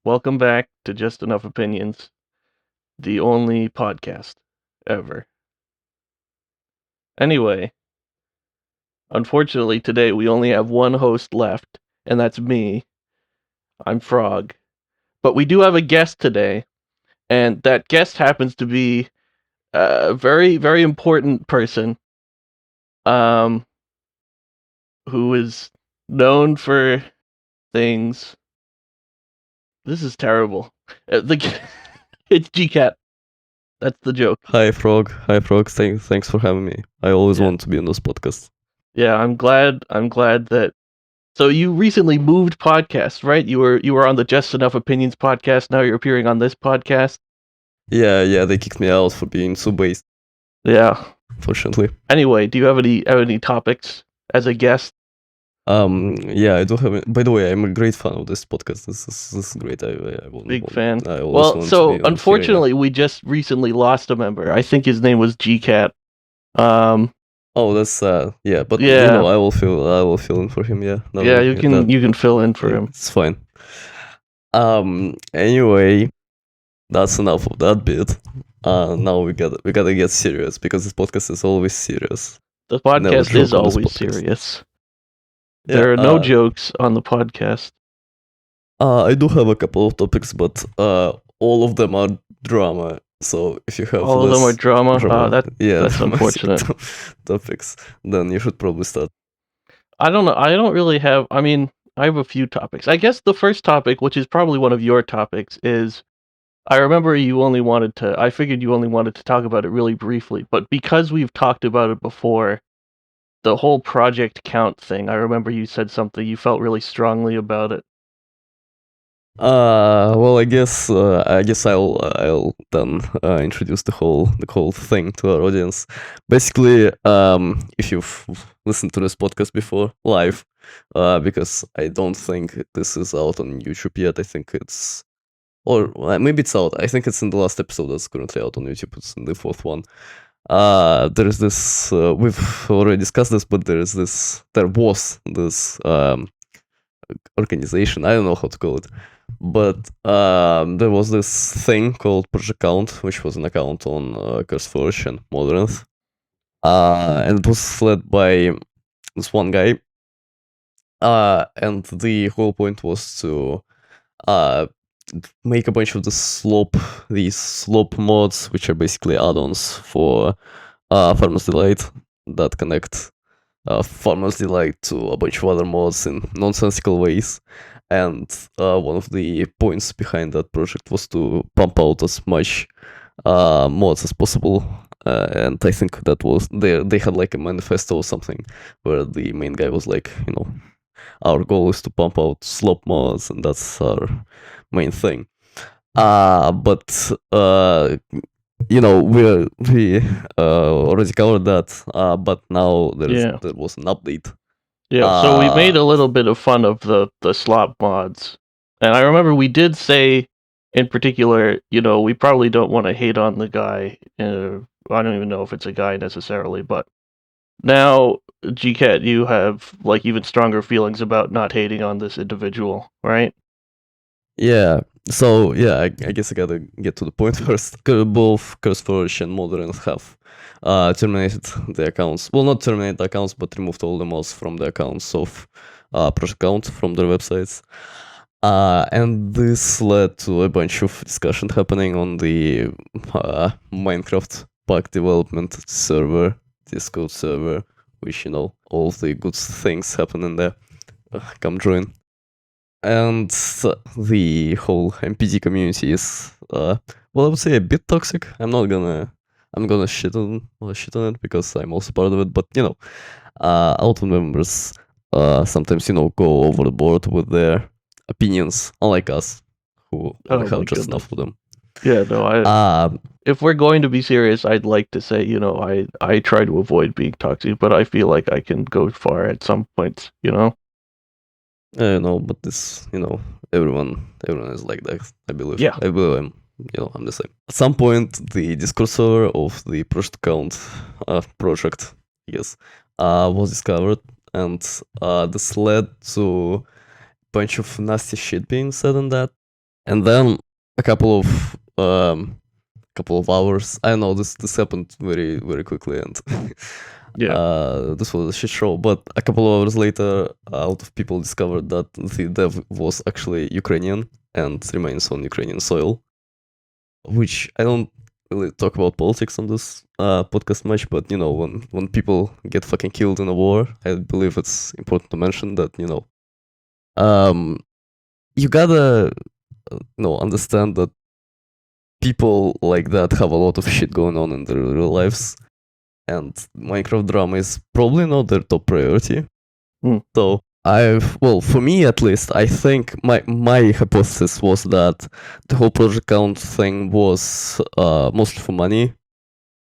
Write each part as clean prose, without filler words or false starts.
Welcome back to Just Enough Opinions, the only podcast ever. Anyway, unfortunately today we only have one host left, and that's me. I'm Frog. But we do have a guest today, and that guest happens to be a very, very important person, um, who is known for things. This is terrible. It's GCAT. That's the joke. Hi Frog. Thanks for having me. I always Yeah. want to be on this podcast. Yeah, I'm glad that. So you recently moved podcasts, right? You were on the Just Enough Opinions podcast. Now you're appearing on this podcast. Yeah, they kicked me out for being so based, Yeah. fortunately. Anyway, do you have any topics as a guest? Yeah, I do have it. By the way, I'm a great fan of this podcast. This is great. I Big fan. I always Well, want so to be on unfortunately, we just recently lost a member. I think his name was GCAT. Oh, that's sad. Yeah, but Yeah. I will fill in for him. Yeah. Yeah, you can fill in for him. It's fine. Anyway, that's enough of that bit. Now we gotta get serious because this podcast is always serious. The Never podcast joke is on this always podcast. serious. Yeah, There are no jokes on the podcast. I do have a couple of topics, but all of them are drama. So if you have All of them are drama. That's dramatic unfortunate. topics, then you should probably start. I don't know. I don't really have. I mean, I have a few topics. I guess the first topic, which is probably one of your topics, is I remember I figured you only wanted to talk about it really briefly, but because we've talked about it before, the whole project count thing, I remember you said something, you felt really strongly about it. Well, I guess I'll then introduce the whole thing to our audience. Basically, if you've listened to this podcast before live, because I don't think this is out on YouTube yet. I think it's, or maybe it's out. I think it's in the last episode that's currently out on YouTube. It's in the fourth one. There is this. We've already discussed this, but there was this organization. I don't know how to call it, but there was this thing called Project Count, which was an account on CurseForge and Moddev, and it was led by this one guy. And the whole point was to make a bunch of these slope mods, which are basically add-ons for Farmer's Delight that connect Farmer's Delight to a bunch of other mods in nonsensical ways. And one of the points behind that project was to pump out as much mods as possible. And I think that was they had like a manifesto or something where the main guy was like, our goal is to pump out slop mods, and that's our main thing. But we already covered that. But now there was an update. Yeah, so we made a little bit of fun of the slop mods, and I remember we did say, in particular, we probably don't want to hate on the guy. I don't even know if it's a guy necessarily, but now, GCAT, you have like even stronger feelings about not hating on this individual, right? Yeah. So yeah, I guess I gotta get to the point first. Both CurseForge and Modern have terminated the accounts. Well, not terminated the accounts, but removed all the mods from the accounts of Project Count from their websites. And this led to a bunch of discussion happening on the Minecraft pack development server, Discord server, which all of the good things happen in there. Come join. And the whole MPD community is I would say a bit toxic. I'm gonna shit on it because I'm also part of it. But Auto members sometimes go overboard with their opinions, unlike us, who have just enough of them. Yeah, no, if we're going to be serious, I'd like to say, I try to avoid being toxic, but I feel like I can go far at some points, No, but this, everyone is like that. I believe. Yeah. I believe I'm the same. At some point, the Discord server of the Project Count project, yes, was discovered, and this led to a bunch of nasty shit being said on that. And then a couple of hours. I know this happened very very quickly, and this was a shit show. But a couple of hours later, a lot of people discovered that the dev was actually Ukrainian and remains on Ukrainian soil. Which I don't really talk about politics on this podcast much, but when people get fucking killed in a war, I believe it's important to mention that you gotta understand that people like that have a lot of shit going on in their real lives, and Minecraft drama is probably not their top priority. So for me at least, I think my hypothesis was that the whole project count thing was mostly for money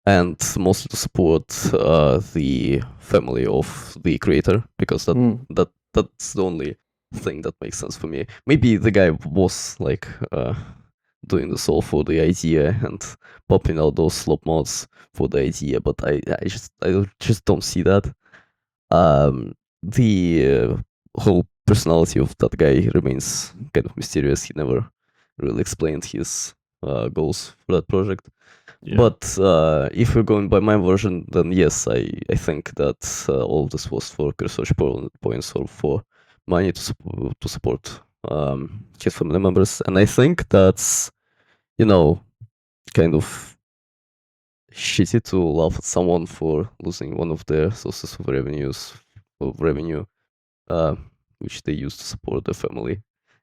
and mostly to support the family of the creator, because that's the only thing that makes sense for me. Maybe the guy was like doing this all for the idea and popping out those slop mods for the idea, but I just don't see that. The whole personality of that guy remains kind of mysterious. He never really explained his goals for that project. Yeah. But if we're going by my version, then yes, I think that all of this was for research points or for money to support his family members, and I think that's kind of shitty to laugh at someone for losing one of their sources of revenue, which they use to support their family,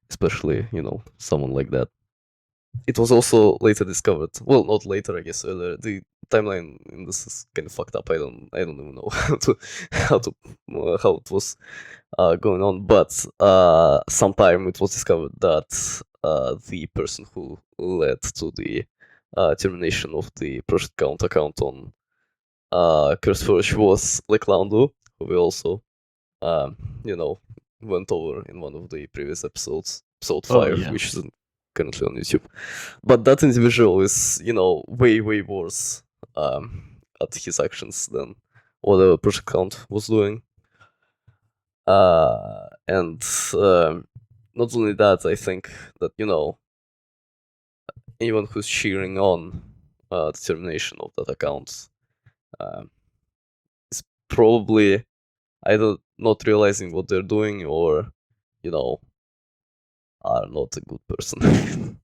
especially someone like that. It was also later discovered. Well, not later, I guess earlier. The timeline in this is kind of fucked up. I don't even know how it was going on. But sometime it was discovered that the person who led to the termination of the project count account on CurseForge was Leclando, who we also went over in one of the previous episodes, episode 5, which is currently on YouTube. But that individual is, way worse at his actions than whatever project count was doing. And not only that, I think that anyone who's cheering on the termination of that account is probably either not realizing what they're doing or are not a good person.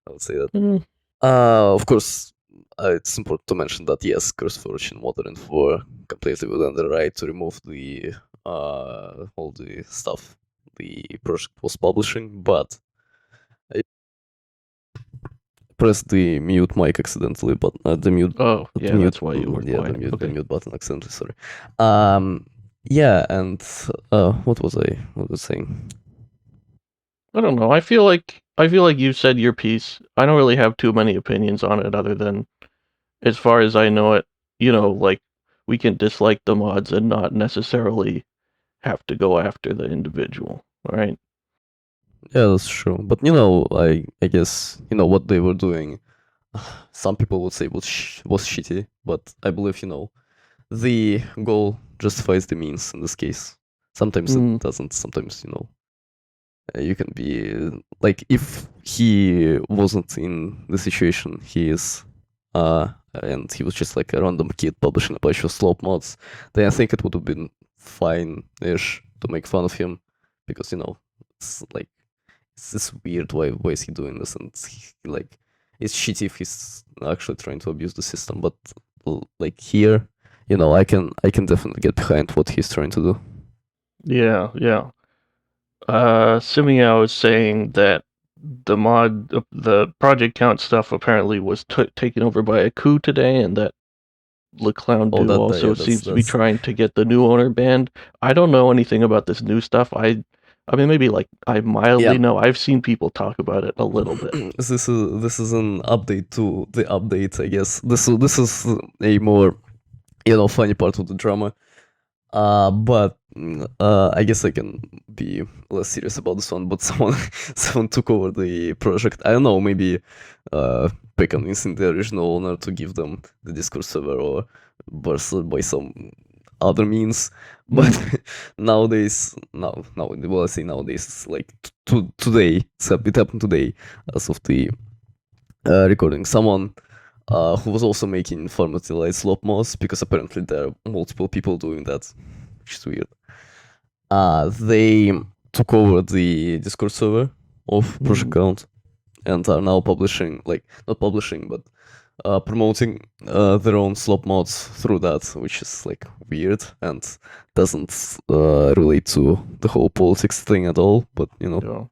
I would say that. Of course, it's important to mention that yes, CurseForge and Modern were completely within the right to remove the all the stuff the project was publishing, but I pressed the mute mic accidentally, but the mute. Oh, yeah, mute, that's why you were quiet. The mute button accidentally. Sorry. Yeah, and what was I saying? I don't know. I feel like you said your piece. I don't really have too many opinions on it, other than, as far as I know it, like, we can dislike the mods and not necessarily have to go after the individual, right? Yeah, that's true. But I guess what they were doing. Some people would say was shitty, but I believe the goal justifies the means in this case. Sometimes it doesn't. Sometimes you can be like, if he wasn't in the situation he is, and he was just like a random kid publishing a bunch of slop mods, then I think it would have been fine-ish to make fun of him, because it's like, it's this weird, why is he doing this, and it's shitty if he's actually trying to abuse the system. But like here, I can definitely get behind what he's trying to do. Yeah. Simiao is saying that the project count stuff apparently was taken over by a coup today, and that Leclando also seems to be trying to get the new owner banned. I don't know anything about this new stuff. I mean, maybe like I mildly know. I've seen people talk about it a little bit. This is an update to the update, I guess. This is a more funny part of the drama. But I guess I can be less serious about this one. But someone took over the project. I don't know, maybe by convincing the original owner to give them the Discord server, or by some other means. But nowadays, well, I say nowadays, it's like today, it happened today, as of the recording. Someone who was also making formatized slop mods, because apparently there are multiple people doing that, which is weird. They took over the Discord server of Project Count and are now publishing, like, not publishing, but promoting their own slop mods through that, which is like weird and doesn't relate to the whole politics thing at all. But you know,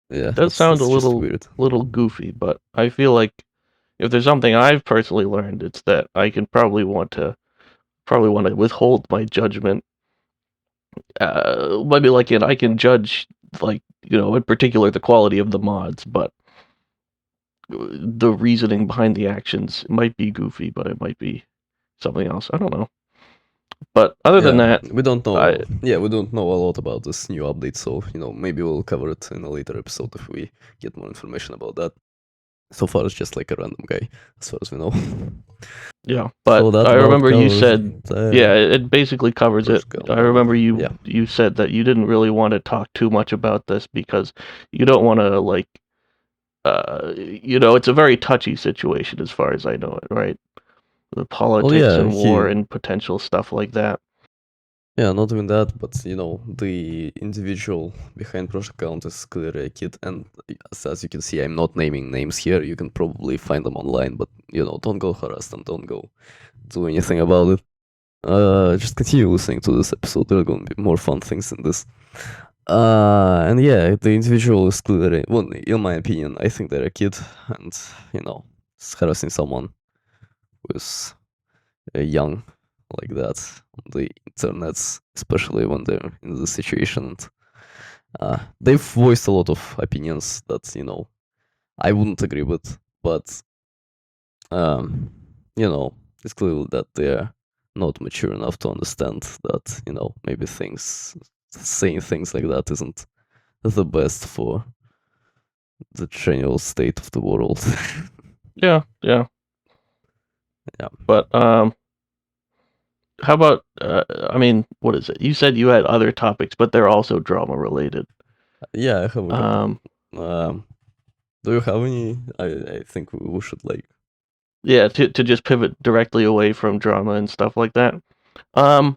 yeah, That sounds a just weird. little goofy, but I feel like if there's something I've personally learned, it's that I can probably want to withhold my judgment. Maybe like I can judge, like, in particular the quality of the mods, but the reasoning behind the actions might be goofy, but it might be something else. I don't know. But other than that, we don't know. We don't know a lot about this new update, so maybe we'll cover it in a later episode if we get more information about that. So far, it's just like a random guy, as far as we know. Yeah, but So I remember you said, it basically covers it. I remember you said that you didn't really want to talk too much about this because you don't want to, like, it's a very touchy situation as far as I know it, right? The politics and war and potential stuff like that. Yeah, not even that, but the individual behind Project Count is clearly a kid, and as you can see, I'm not naming names here. You can probably find them online, but don't go harass them, don't go do anything about it. Just continue listening to this episode. There are going to be more fun things in this. And yeah, the individual is clearly, well, in my opinion, I think they're a kid, and it's harassing someone who is young like that on the internet, especially when they're in this situation. They've voiced a lot of opinions that I wouldn't agree with, but it's clear that they're not mature enough to understand that maybe saying things like that isn't the best for the general state of the world. Yeah. But how about I mean, what is it? You said you had other topics, but they're also drama related. Yeah, I have a couple. Do you have any? I think we should to just pivot directly away from drama and stuff like that. I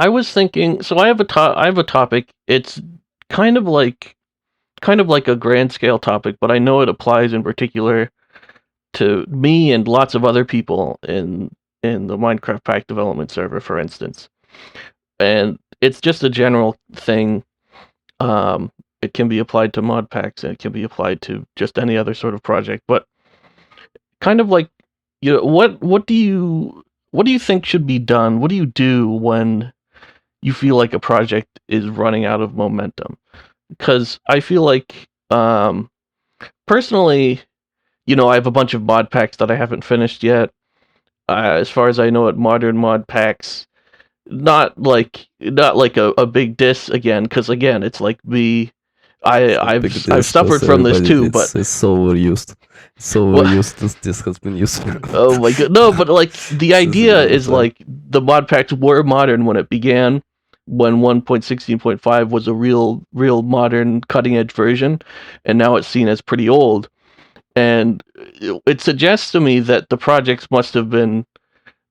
was thinking, so I have a topic. It's kind of like a grand scale topic, but I know it applies in particular to me and lots of other people in the Minecraft pack development server, for instance. And it's just a general thing. It can be applied to mod packs, and it can be applied to just any other sort of project. But kind of like, what do you think should be done? What do you do when you feel like a project is running out of momentum? Because I feel like, personally, I have a bunch of mod packs that I haven't finished yet. As far as I know, at modern mod packs, not like a big diss again, because again, it's like I've suffered from this too, but it's so overused. So overused. This has been used. Oh my god, no! But like the idea is like the mod packs were modern when it began, when 1.16.5 was a real modern cutting edge version, and now it's seen as pretty old. And it suggests to me that the projects must have been,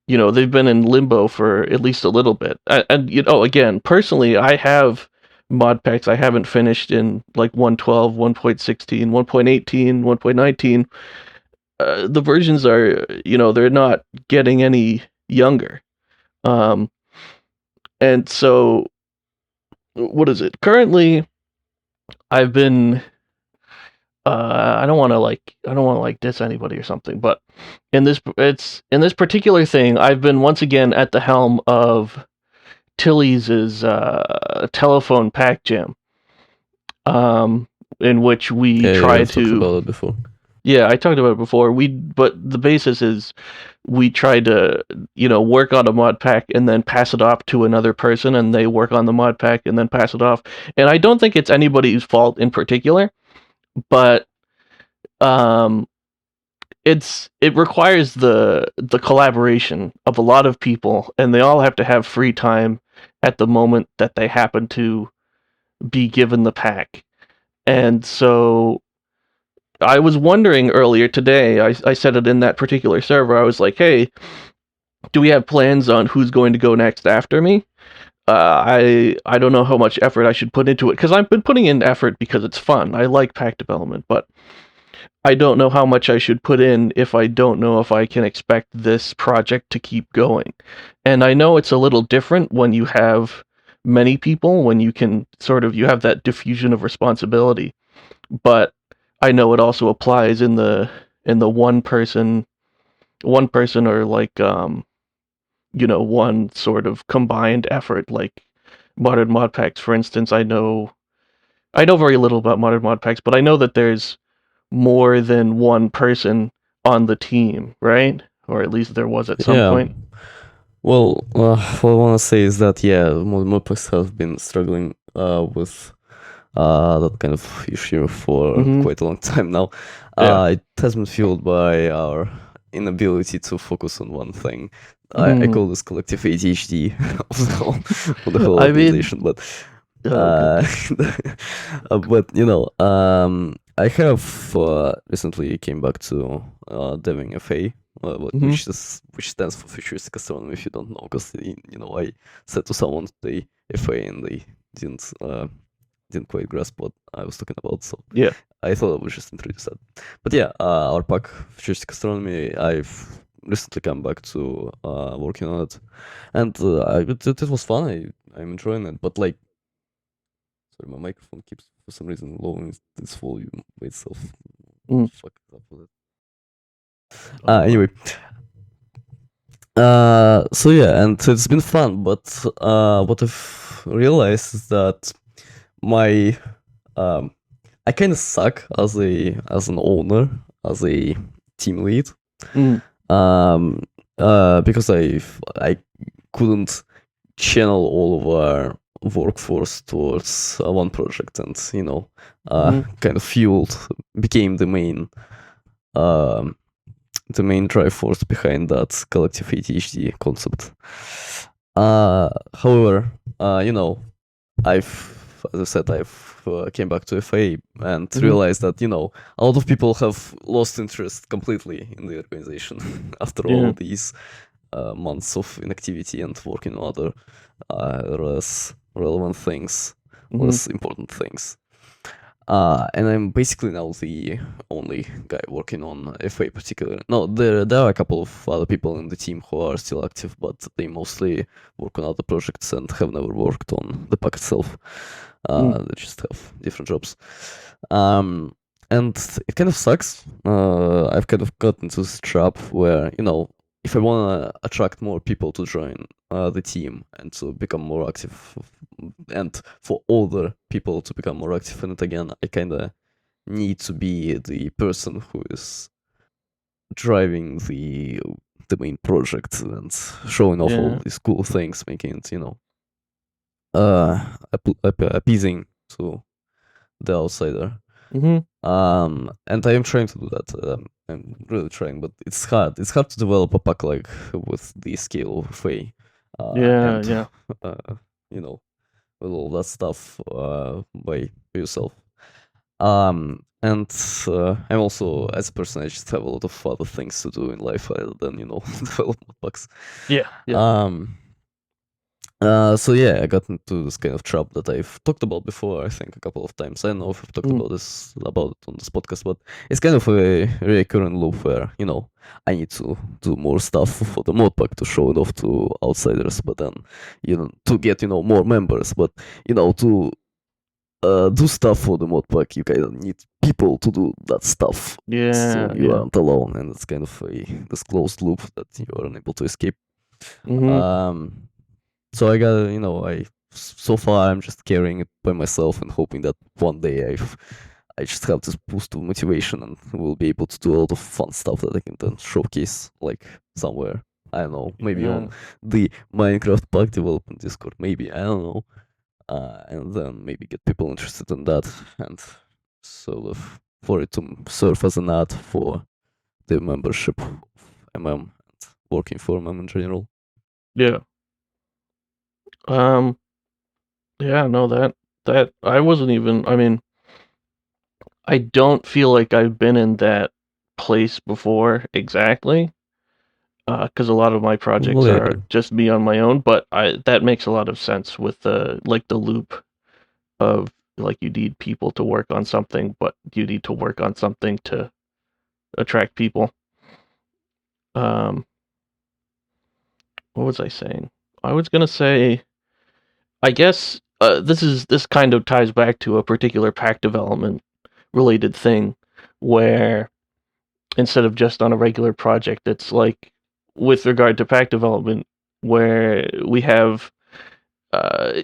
they've been in limbo for at least a little bit. And again, personally, I have mod packs I haven't finished in like 1.12, 1.16, 1.18, 1.19. The versions are, they're not getting any younger. And so, what is it? Currently, I've been, I don't want to diss anybody or something, but in this particular thing, I've been once again at the helm of Tilly's telephone pack jam, in which we try to talked about it before. Yeah, I talked about it before. But the basis is we try to, work on a mod pack and then pass it off to another person, and they work on the mod pack and then pass it off. And I don't think it's anybody's fault in particular, but it requires the collaboration of a lot of people, and they all have to have free time at the moment that they happen to be given the pack. And so I was wondering earlier today, I said it in that particular server, I was like, hey, do we have plans on who's going to go next after me? I don't know how much effort I should put into it, because I've been putting in effort because it's fun. I like pack development, but I don't know how much I should put in if I don't know if I can expect this project to keep going. And I know it's a little different when you have many people, when you can sort of you have that diffusion of responsibility. But I know it also applies in the one person or like one sort of combined effort like modern mod packs, for instance. I know very little about modern mod packs, but I know that there's more than one person on the team, right? Or at least there was at some Yeah. point. Well, what I want to say is that modpacks have been struggling with that kind of issue for quite a long time now. Yeah. It has been fueled by our inability to focus on one thing. I call this collective ADHD of the whole I mean, organization, but okay. but I have recently came back to deving FA, which stands for futuristic astronomy. If you don't know, because I said to someone today FA and they didn't quite grasp what I was talking about. So Yeah. I thought I would just introduce that. But yeah, our pack futuristic astronomy. I've recently come back to working on it, and it was fun. I'm enjoying it, but like. Sorry, my microphone keeps for some reason lowering its volume by itself. Fuck up with it. Anyway. So yeah, and it's been fun, but what I've realized is that my I kind of suck as an owner, as a team lead. Because I couldn't channel all of our workforce towards one project, and kind of became the main drive force behind that collective ADHD concept. However, as I said, I've came back to FA and realized that a lot of people have lost interest completely in the organization after all these months of inactivity and working on other less relevant things, less important things. And I'm basically now the only guy working on FA particularly. No, there are a couple of other people in the team who are still active, but they mostly work on other projects and have never worked on the pack itself. They just have different jobs. And it kind of sucks. I've kind of gotten into this trap where, if I want to attract more people to join the team and to become more active, and for older people to become more active in it again, I kind of need to be the person who is driving the main project and showing off all these cool things, making it, appeasing to the outsider. And I am trying to do that. I'm really trying, but it's hard. It's hard to develop a pack like with the scale of FA. With all that stuff by yourself. And I'm also, as a person, I just have a lot of other things to do in life other than develop packs. Yeah. So yeah, I got into this kind of trap that I've talked about before, I think a couple of times. I don't know if I've talked about it on this podcast, but it's kind of a recurrent loop where, I need to do more stuff for the modpack to show it off to outsiders, but then, to get, more members, but, to do stuff for the modpack, you kind of need people to do that stuff. So you aren't alone, and it's kind of this closed loop that you are unable to escape. So I got, so far I'm just carrying it by myself and hoping that one day I just have this boost of motivation and will be able to do a lot of fun stuff that I can then showcase, like somewhere. I don't know, maybe on the Minecraft pack development Discord, maybe, I don't know. And then maybe get people interested in that and sort of for it to serve as an ad for the membership of MM and working for MM in general. Yeah. Yeah, no, that I wasn't even, I mean, I don't feel like I've been in that place before exactly, because a lot of my projects Well, yeah, are just me on my own, but I that makes a lot of sense with the like the loop of like you need people to work on something, but you need to work on something to attract people. Um, what was I saying? I was gonna say, I guess this kind of ties back to a particular pack development related thing, where instead of just on a regular project, it's like with regard to pack development, where we have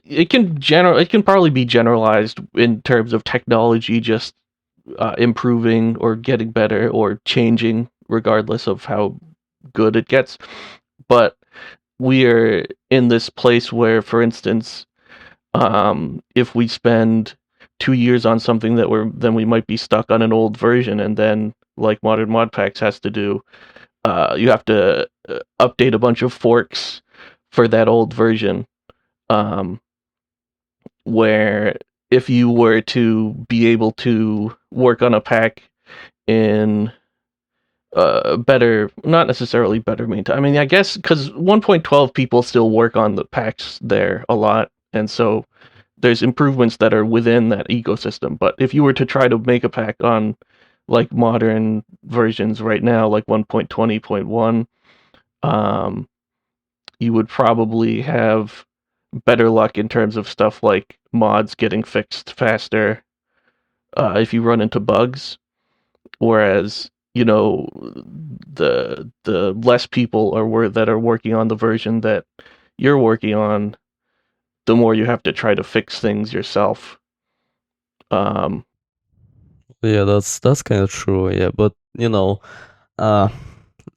it can probably be generalized in terms of technology just improving or getting better or changing regardless of how good it gets. But we are in this place where, for instance, if we spend 2 years on something then we might be stuck on an old version, and then like modern mod packs has to do, you have to update a bunch of forks for that old version. Um, where if you were to be able to work on a pack in better, not necessarily better maintain. I mean, I guess because 1.12 people still work on the packs there a lot, and so there's improvements that are within that ecosystem. But if you were to try to make a pack on like modern versions right now, like 1.20.1, um, you would probably have better luck in terms of stuff like mods getting fixed faster if you run into bugs. Whereas, the less people that are working on the version that you're working on, the more you have to try to fix things yourself. Um, yeah, that's kind of true. Yeah, but uh,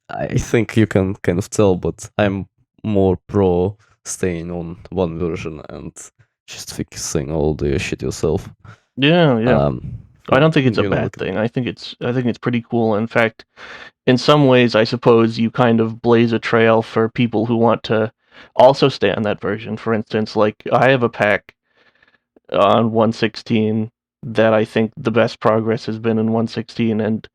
I think you can kind of tell, but I'm more pro staying on one version and just fixing all the shit yourself. yeah, yeah. I From don't think it's a bad like thing. I think it's pretty cool. In fact, in some ways, I suppose you kind of blaze a trail for people who want to also stay on that version. For instance, like I have a pack on 116 that I think the best progress has been in 116, and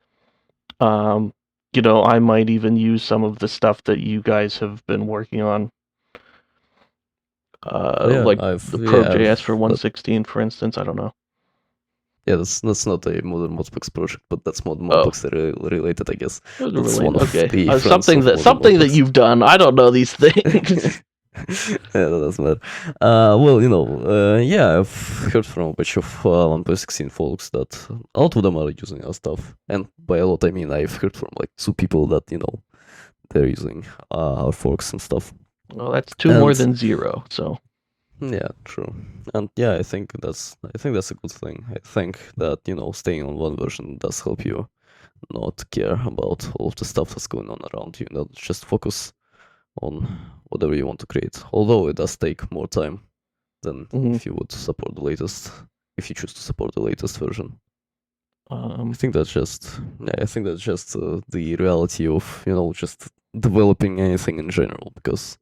um, I might even use some of the stuff that you guys have been working on, yeah, like the Pro.js for 116, for instance. I don't know. yeah, that's not a modern modpacks project, but that's Oh, modpacks related, I guess. those are That's one related. of Okay, the friends something of that modern something that modpacks. you've done. I don't know these things. Yeah, that doesn't matter. Well, yeah, I've heard from a bunch of 1.16 folks that a lot of them are using our stuff, and by a lot I mean I've heard from like 2 people that they're using our forks and stuff. Well, that's two more And than zero. So yeah, true. And yeah, I think that's a good thing. I think that staying on one version does help you not care about all of the stuff that's going on around you. Just focus on whatever you want to create. Although it does take more time than mhm. if you would support the latest, if you choose to support the latest version. I um, think that's just, yeah, I think that's just the reality of just developing anything in general, because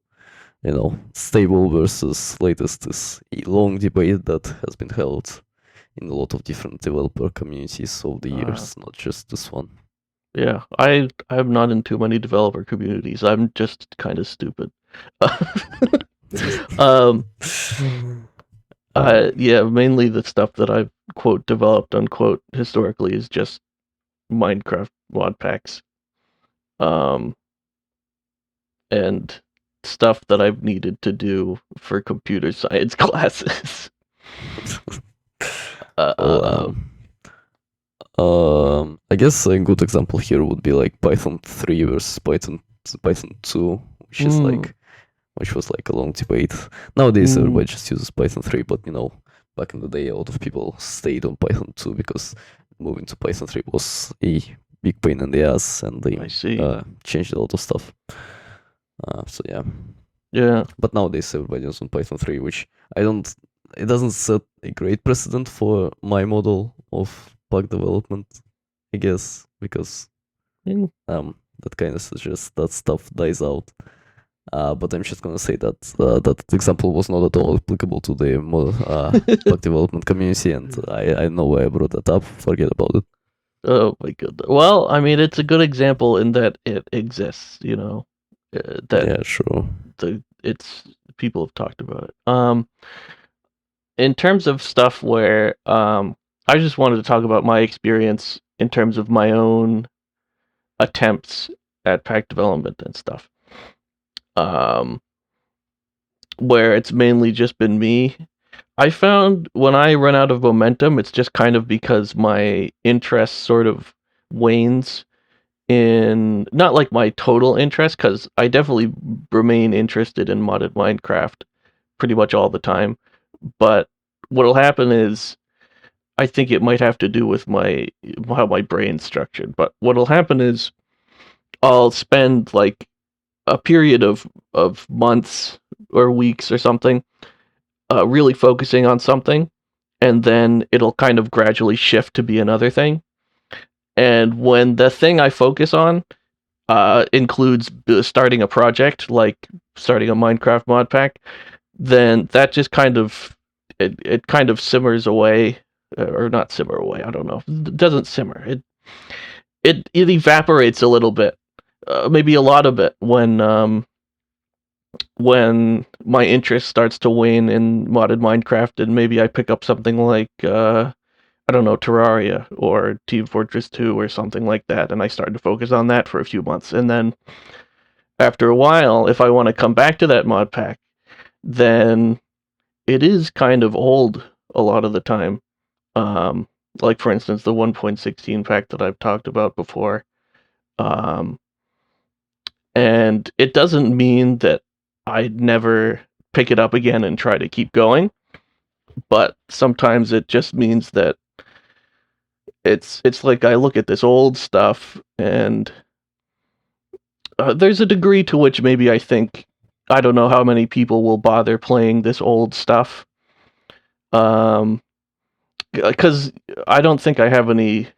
stable versus latest is a long debate that has been held in a lot of different developer communities over the uh, years, not just this one. yeah, I'm not in too many developer communities. I'm just kind of stupid. um, um, yeah, mainly the stuff that I've quote developed unquote historically is just Minecraft mod packs, um, and stuff that I've needed to do for computer science classes. well, uh, I guess a good example here would be like Python 3 versus Python 2, mm, which was like a long debate. Nowadays, mm, everybody just uses Python 3, but back in the day, a lot of people stayed on Python 2 because moving to Python 3 was a big pain in the ass, and they I see. changed a lot of stuff. So yeah, Yeah. but nowadays everybody is on Python 3, which I don't. It doesn't set a great precedent for my model of bug development, I guess, because Mm. That kind of suggests that stuff dies out. But I'm just gonna say that that example was not at all applicable to the bug development community, and I know why I brought that up. Forget about it. Oh my goodness. Well, I mean, it's a good example in that it exists. That Yeah, sure. it's people have talked about it. In terms of stuff where I just wanted to talk about my experience in terms of my own attempts at pack development and stuff. Um, where it's mainly just been me. I found when I run out of momentum, it's just kind of because my interest sort of wanes in not like my total interest, because I definitely remain interested in modded Minecraft pretty much all the time. But what'll happen is I think it might have to do with my how my brain's structured. But what'll happen is I'll spend like a period of months or weeks or something really focusing on something, and then it'll kind of gradually shift to be another thing. And when the thing I focus on includes starting a project, like starting a Minecraft mod pack, then that just kind of it kind of simmers away, or not simmer away. I don't know. It doesn't simmer. It evaporates a little bit, maybe a lot of it when my interest starts to wane in modded Minecraft, and maybe I pick up something like I don't know, Terraria or Team Fortress 2 or something like that, and I start to focus on that for a few months, and then after a while, if I want to come back to that mod pack, then it is kind of old a lot of the time. Um, like for instance, the 1.16 pack that I've talked about before. Um, and it doesn't mean that I'd never pick it up again and try to keep going, but sometimes it just means that it's like I look at this old stuff, and there's a degree to which maybe I think I don't know how many people will bother playing this old stuff. Because I don't think I have any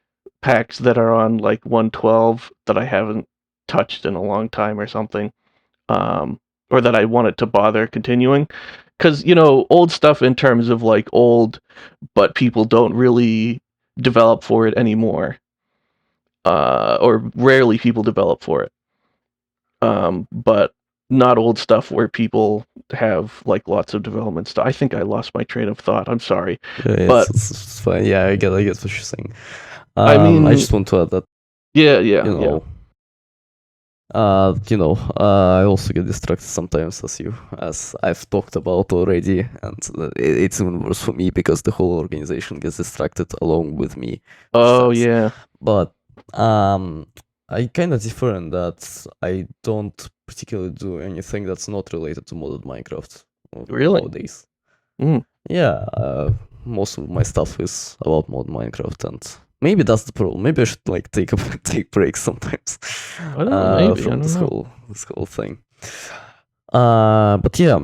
packs that are on like 112 that I haven't touched in a long time or something, or that I wanted to bother continuing. Because old stuff in terms of like old, but people don't really develop for it anymore, or rarely people develop for it. But not old stuff where people have like lots of development stuff. I think I lost my train of thought. I'm sorry, Yeah, but it's fine. Yeah, I get what you're saying. I I mean, just want to add that yeah, you yeah, yeah. know, I also get distracted sometimes, as I've talked about already, and it's even worse for me because the whole organization gets distracted along with me, which Oh sucks. yeah. But I kind of differ in that I don't particularly do anything that's not related to modded Minecraft Really? nowadays. Mm. Yeah, most of my stuff is about mod Minecraft, and maybe that's the problem. Maybe I should like take breaks sometimes I don't know. Maybe I from don't know. this whole thing. But yeah,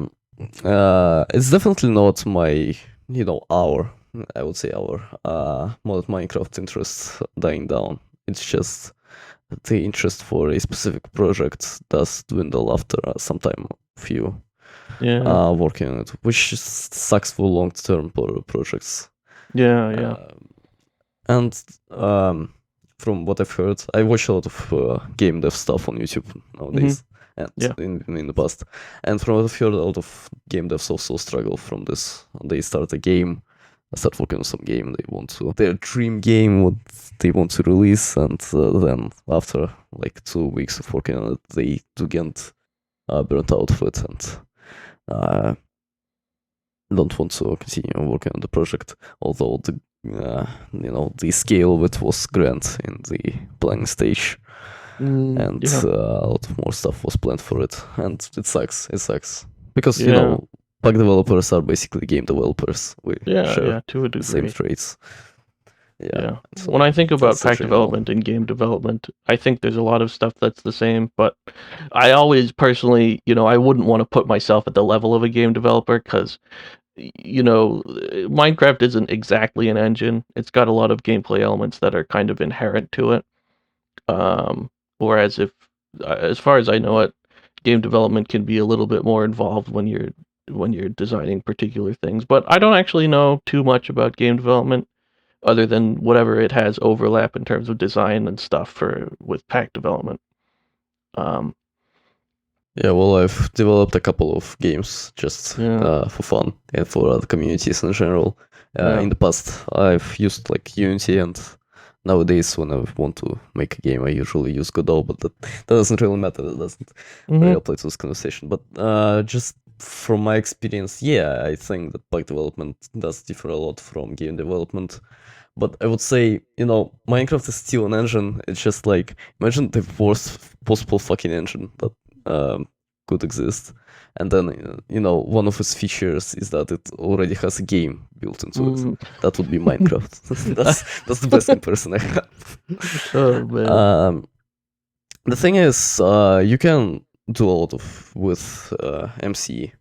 it's definitely not my our I would say our mod Minecraft interest dying down. It's just the interest for a specific project does dwindle after some time of you Yeah. working on it, which sucks for long-term projects. Yeah. Yeah. And from what I've heard, I watch a lot of game dev stuff on YouTube nowadays, and Yeah. in the past. And from what I've heard, a lot of game devs also struggle from this. They start a game, start working on some game they want to, their dream game, what they want to release, and then after like 2 weeks of working on it, they do get burnt out of it and don't want to continue working on the project, although the scale of it was grand in the planning stage, and Yeah. a lot of more stuff was planned for it, and it sucks because Yeah. pack developers are basically game developers. We Yeah. share Yeah. To a the same degree. traits. Yeah, Yeah. so When I think about that's pack such a development and game development, I think there's a lot of stuff that's the same, but I always personally, I wouldn't want to put myself at the level of a game developer because, Minecraft isn't exactly an engine. It's got a lot of gameplay elements that are kind of inherent to it. Whereas if, as far as I know it, game development can be a little bit more involved when you're designing particular things. But I don't actually know too much about game development other than whatever it has overlap in terms of design and stuff for with pack development. Um, Yeah, well, I've developed a couple of games just yeah, for fun and for other communities in general. yeah. In the past, I've used like Unity, and nowadays, when I want to make a game, I usually use Godot, but that doesn't really matter. That doesn't really Mm-hmm. apply to this conversation. But just from my experience, yeah, I think that pack development does differ a lot from game development. But I would say, Minecraft is still an engine. It's just like, imagine the worst possible fucking engine that could exist. And then, one of its features is that it already has a game built into it. Mm. That would be Minecraft. that's the best comparison I have. Oh man. The thing is, you can do a lot of with MC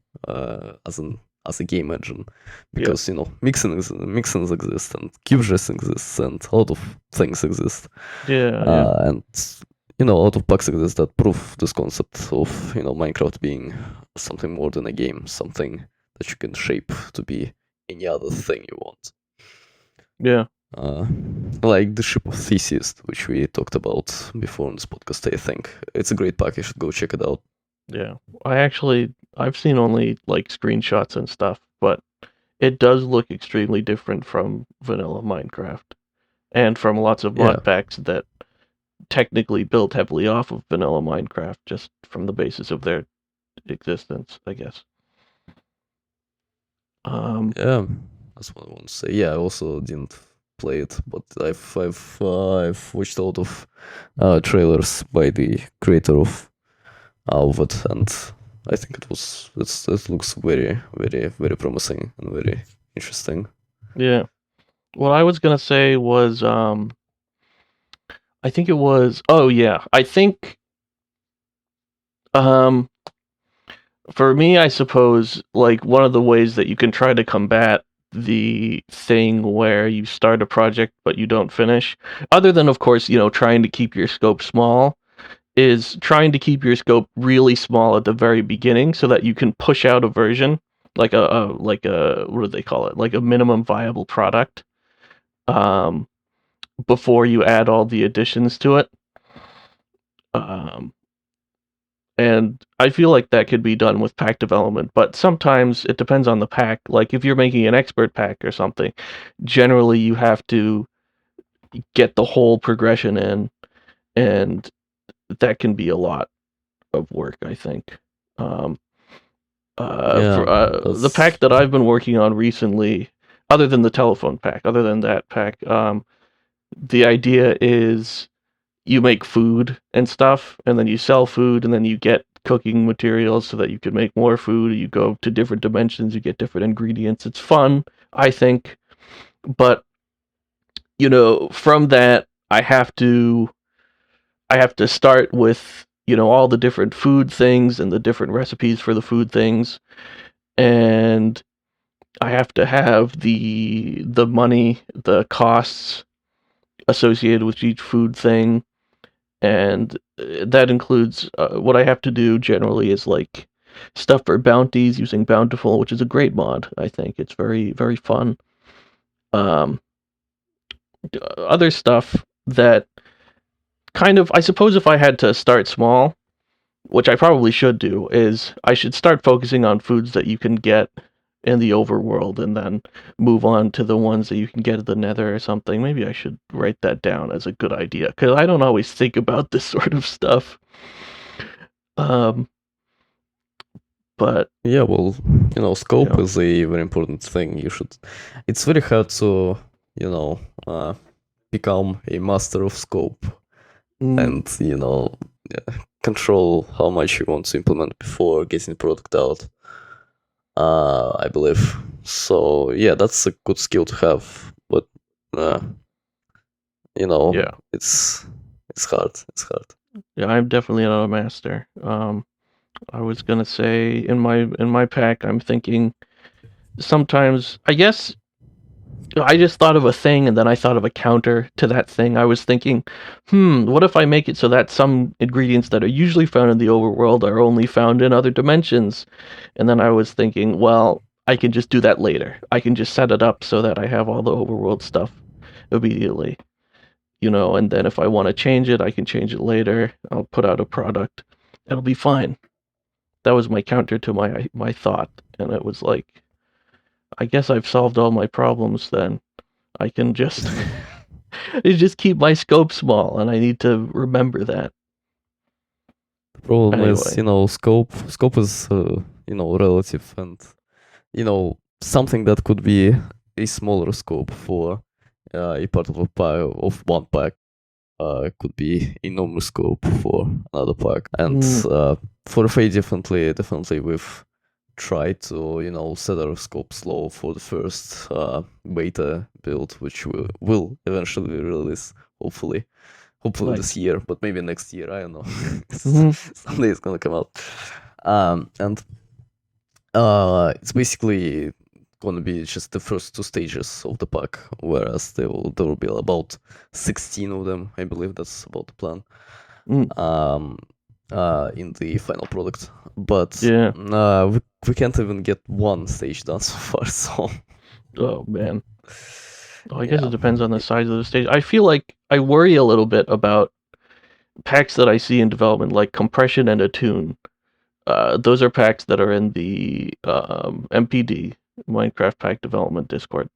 as a game engine, because mixins exist and CubeJS exists and a lot of things exist, Yeah. and a lot of bugs exist that prove this concept of Minecraft being something more than a game, something that you can shape to be any other thing you want. Yeah. Like the ship of Theseus, which we talked about before in this podcast. I think it's a great pack. You should go check it out. Yeah. I've seen only like screenshots and stuff, but it does look extremely different from vanilla Minecraft and from lots of Yeah, mod packs that technically built heavily off of vanilla Minecraft just from the basis of their existence, I guess. yeah, that's what I want to say. Yeah, I also didn't play it, but I've watched a lot of trailers by the creator of it, and I think it looks very, very, very promising and very interesting. Yeah. What I was gonna say was, I think it was. Oh yeah, I think. Um, for me, I suppose like one of the ways that you can try to combat the thing where you start a project but you don't finish, other than of course trying to keep your scope small, is trying to keep your scope really small at the very beginning so that you can push out a version like a what do they call it, like a minimum viable product, um, before you add all the additions to it. Um, and I feel like that could be done with pack development, but sometimes it depends on the pack. Like if you're making an expert pack or something, generally you have to get the whole progression in, and that can be a lot of work, I think. Um, Yeah, for the that's pack that I've been working on recently, other than the telephone pack, other than that pack, the idea is you make food and stuff, and then you sell food, and then you get cooking materials so that you can make more food. You go to different dimensions, you get different ingredients. It's fun, I think, but from that, I have to start with all the different food things and the different recipes for the food things, and I have to have the money, the costs associated with each food thing, and that includes what I have to do generally is like stuff for bounties using Bountiful, which is a great mod. I think it's very very fun. Um, Other stuff that kind of, I suppose, if I had to start small, which I probably should do, is I should start focusing on foods that you can get in the overworld and then move on to the ones that you can get at the nether or something. Maybe I should write that down as a good idea because I don't always think about this sort of stuff. Um, but Yeah, well, scope yeah, is a very important thing. It's very hard to, become a master of scope mm, and, control how much you want to implement before getting the product out. I believe. So, yeah, that's a good skill to have, but, uh, yeah, it's hard. It's hard. yeah. I'm definitely not a master. I was gonna say in my pack, I'm thinking sometimes. I guess I just thought of a thing, and then I thought of a counter to that thing. I was thinking, what if I make it so that some ingredients that are usually found in the overworld are only found in other dimensions? And then I was thinking, well, I can just do that later. I can just set it up so that I have all the overworld stuff immediately, and then if I want to change it, I can change it later. I'll put out a product. It'll be fine. That was my counter to my thought, and it was like, I guess I've solved all my problems then. I can just just keep my scope small, and I need to remember that. The problem is, Anyway. scope is, relative, and, something that could be a smaller scope for a part of one pack could be enormous scope for another pack. And for Fate, definitely we've tried to, set our scopes low for the first beta build, which will eventually release, hopefully Nice. this year, but maybe next year, I don't know. Mhm. Someday it's gonna come out. And it's basically gonna be just the first 2 stages of the pack, whereas there will be about 16 of them. I believe that's about the plan. In the final product, but Yeah. we can't even get one stage done so far. So, Oh man. Well, I guess yeah. it depends on the size of the stage. I feel like I worry a little bit about packs that I see in development, like compression and attune. Those are packs that are in the MPD, Minecraft Pack Development Discord,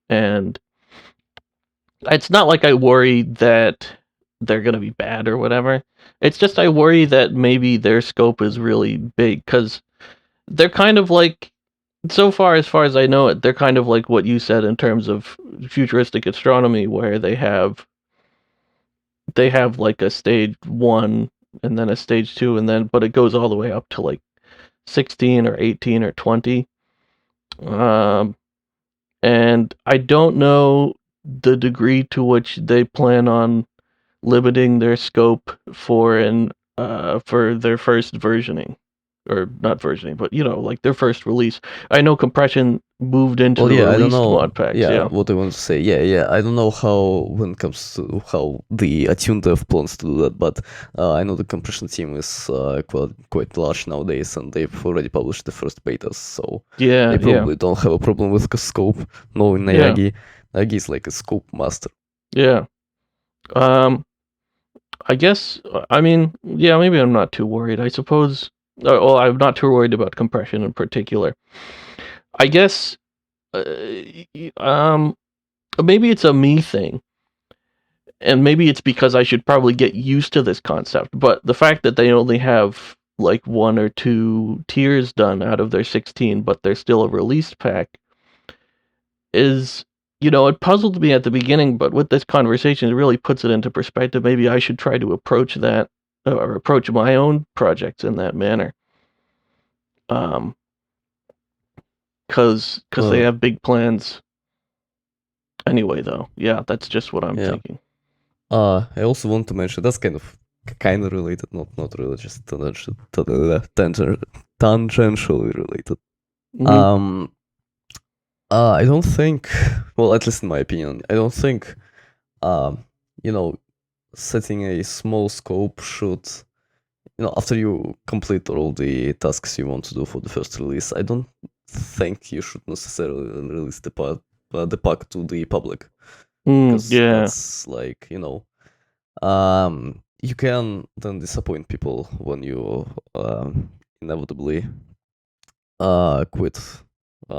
and it's not like I worry that they're gonna be bad or whatever. It's just I worry that maybe their scope is really big, because they're kind of like, so far as I know it, they're kind of like what you said in terms of futuristic astronomy, where they have like a stage 1 and then a stage 2, and then but it goes all the way up to like 16 or 18 or 20. And I don't know the degree to which they plan on limiting their scope for their first versioning, or not versioning, but like their first release. I know compression moved into Well, the yeah, I don't released know. mod packs. Yeah, Yeah. what I want to say. Yeah. I don't know how, when it comes to how the Attune dev plans to do that, but I know the compression team is quite large nowadays, and they've already published the first betas, so Yeah. they probably don't have a problem with scope. Knowing Yeah. Nayagi is like a scope master. Yeah. I guess, I mean, yeah, maybe I'm not too worried. I suppose, well, I'm not too worried about compression in particular. I guess, maybe it's a me thing, and maybe it's because I should probably get used to this concept, but the fact that they only have like 1 or 2 tiers done out of their 16, but they're still a released pack, is, it puzzled me at the beginning, but with this conversation, it really puts it into perspective. Maybe I should try to approach that, or approach my own projects in that manner. Because they have big plans. Anyway, though, yeah, that's just what I'm thinking. I also want to mention, that's kind of related, not really, just tangentially related. I don't think, well, at least in my opinion, I don't think, setting a small scope should, after you complete all the tasks you want to do for the first release, I don't think you should necessarily release the pack to the public. Because that's like, you can then disappoint people when you inevitably quit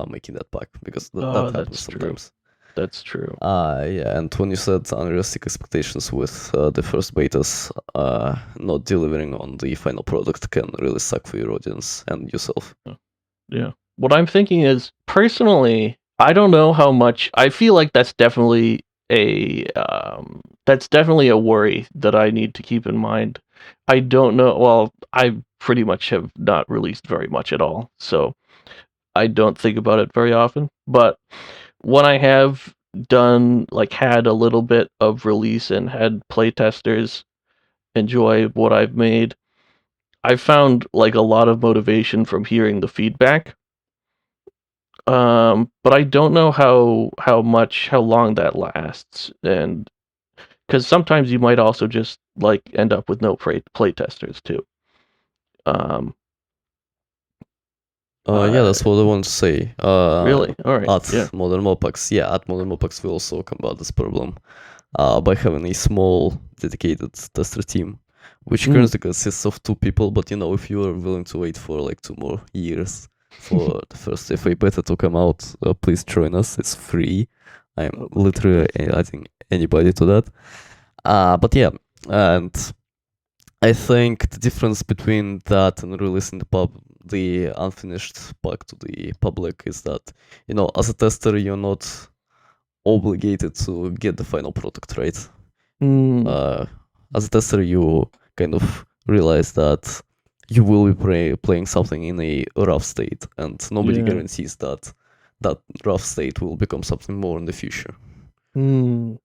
making that pack, because that happens sometimes. True. That's true. Yeah, and when you set unrealistic expectations with the first betas, not delivering on the final product can really suck for your audience and yourself. Yeah. What I'm thinking is, personally, I don't know how much. I feel like that's definitely a worry that I need to keep in mind. I don't know. Well, I pretty much have not released very much at all, so I don't think about it very often. But when I have done, like, had a little bit of release and had playtesters enjoy what I've made, I found like a lot of motivation from hearing the feedback. But I don't know how long that lasts, and because sometimes you might also just like end up with no playtesters too. Yeah, that's what I want to say. Really? All right. At Yeah. Modern Modpacks we also combat this problem by having a small dedicated tester team, which currently consists of 2 people. But if you are willing to wait for like 2 more years for the first FA beta to come out, please join us. It's free. I'm literally adding anybody to that. But yeah, and I think the difference between that and releasing the unfinished pack to the public is that, as a tester, you're not obligated to get the final product right. As a tester, you kind of realize that you will be playing something in a rough state, and nobody guarantees that that rough state will become something more in the future. So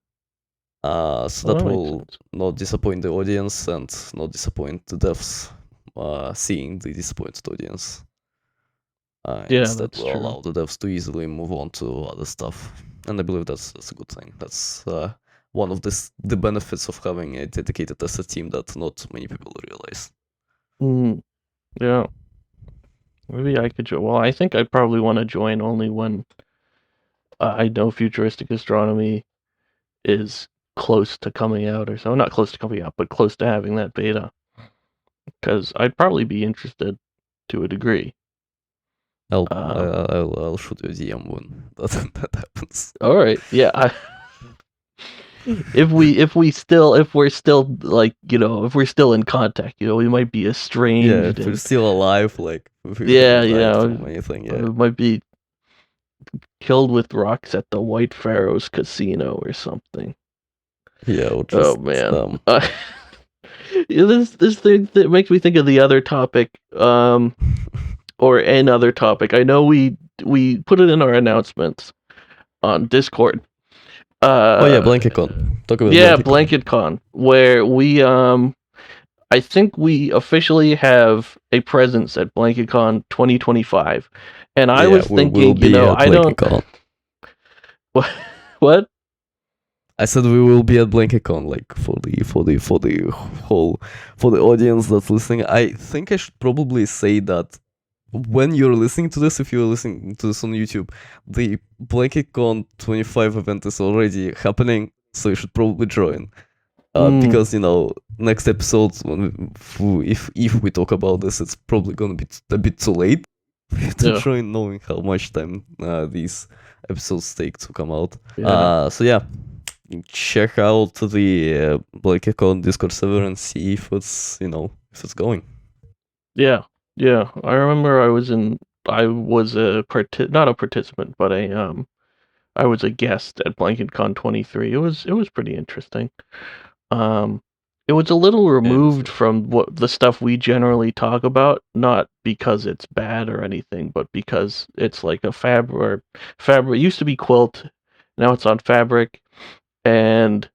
that will not disappoint the audience and not disappoint the devs seeing the disappointed audience. Instead will allow the devs to easily move on to other stuff. And I believe that's a good thing. That's one of the benefits of having a dedicated tester team that not many people realize. Yeah. Maybe I could join. Well, I think I'd probably want to join only when I know futuristic astronomy is close to coming out or so. Not close to coming out, but close to having that beta. Because I'd probably be interested to a degree. I'll shoot you a DM when that happens. All right. Yeah. If we're still like, if we're still in contact, we might be estranged. Yeah, if we're still alive, like anything. Yeah, we might be killed with rocks at the White Pharaohs casino or something. Yeah. Oh man. This thing that makes me think of the other topic, or another topic. I know we put it in our announcements on Discord. BlanketCon. Talk about BlanketCon, where we I think we officially have a presence at BlanketCon 2025, and I was thinking, I don't. What? I said we will be at BlanketCon, like for the audience that's listening. I think I should probably say that when you're listening to this, if you're listening to this on YouTube, the BlanketCon 25 event is already happening, so you should probably join. Because next episode, if we talk about this, it's probably gonna be a bit too late to join, knowing how much time these episodes take to come out. So yeah, check out the BlanketCon Discord server and see if it's if it's going. Yeah. I remember I was not a participant, but I was a guest at BlanketCon 23. It was pretty interesting. It was a little removed from what the stuff we generally talk about, not because it's bad or anything, but because it's like a fabric. It used to be Quilt, now it's on Fabric, and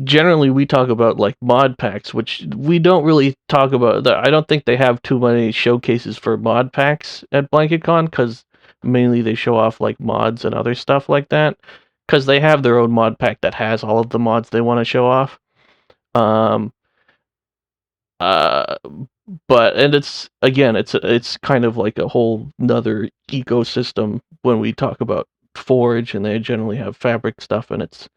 generally we talk about like mod packs, which we don't really talk about. I don't think they have too many showcases for mod packs at BlanketCon, because mainly they show off like mods and other stuff like that, because they have their own mod pack that has all of the mods they want to show off. But it's kind of like a whole nother ecosystem when we talk about Forge, and they generally have Fabric stuff, and it's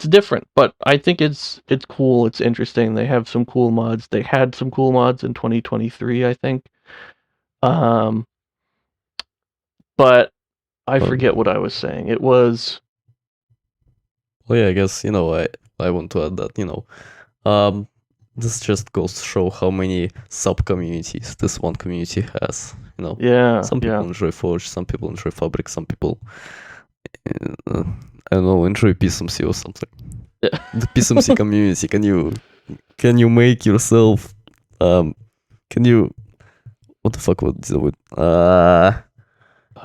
different, but I think it's cool. It's interesting. They have some cool mods. They had some cool mods in 2023, I think. But I forget what I was saying. It was. Well, yeah, I guess I want to add that this just goes to show how many sub communities this one community has. Some people enjoy Forge, some people enjoy Fabric, some people I don't know, enjoy PSMC or something. Yeah. The PSMC community. Can you make yourself? Can you? What the fuck would deal with?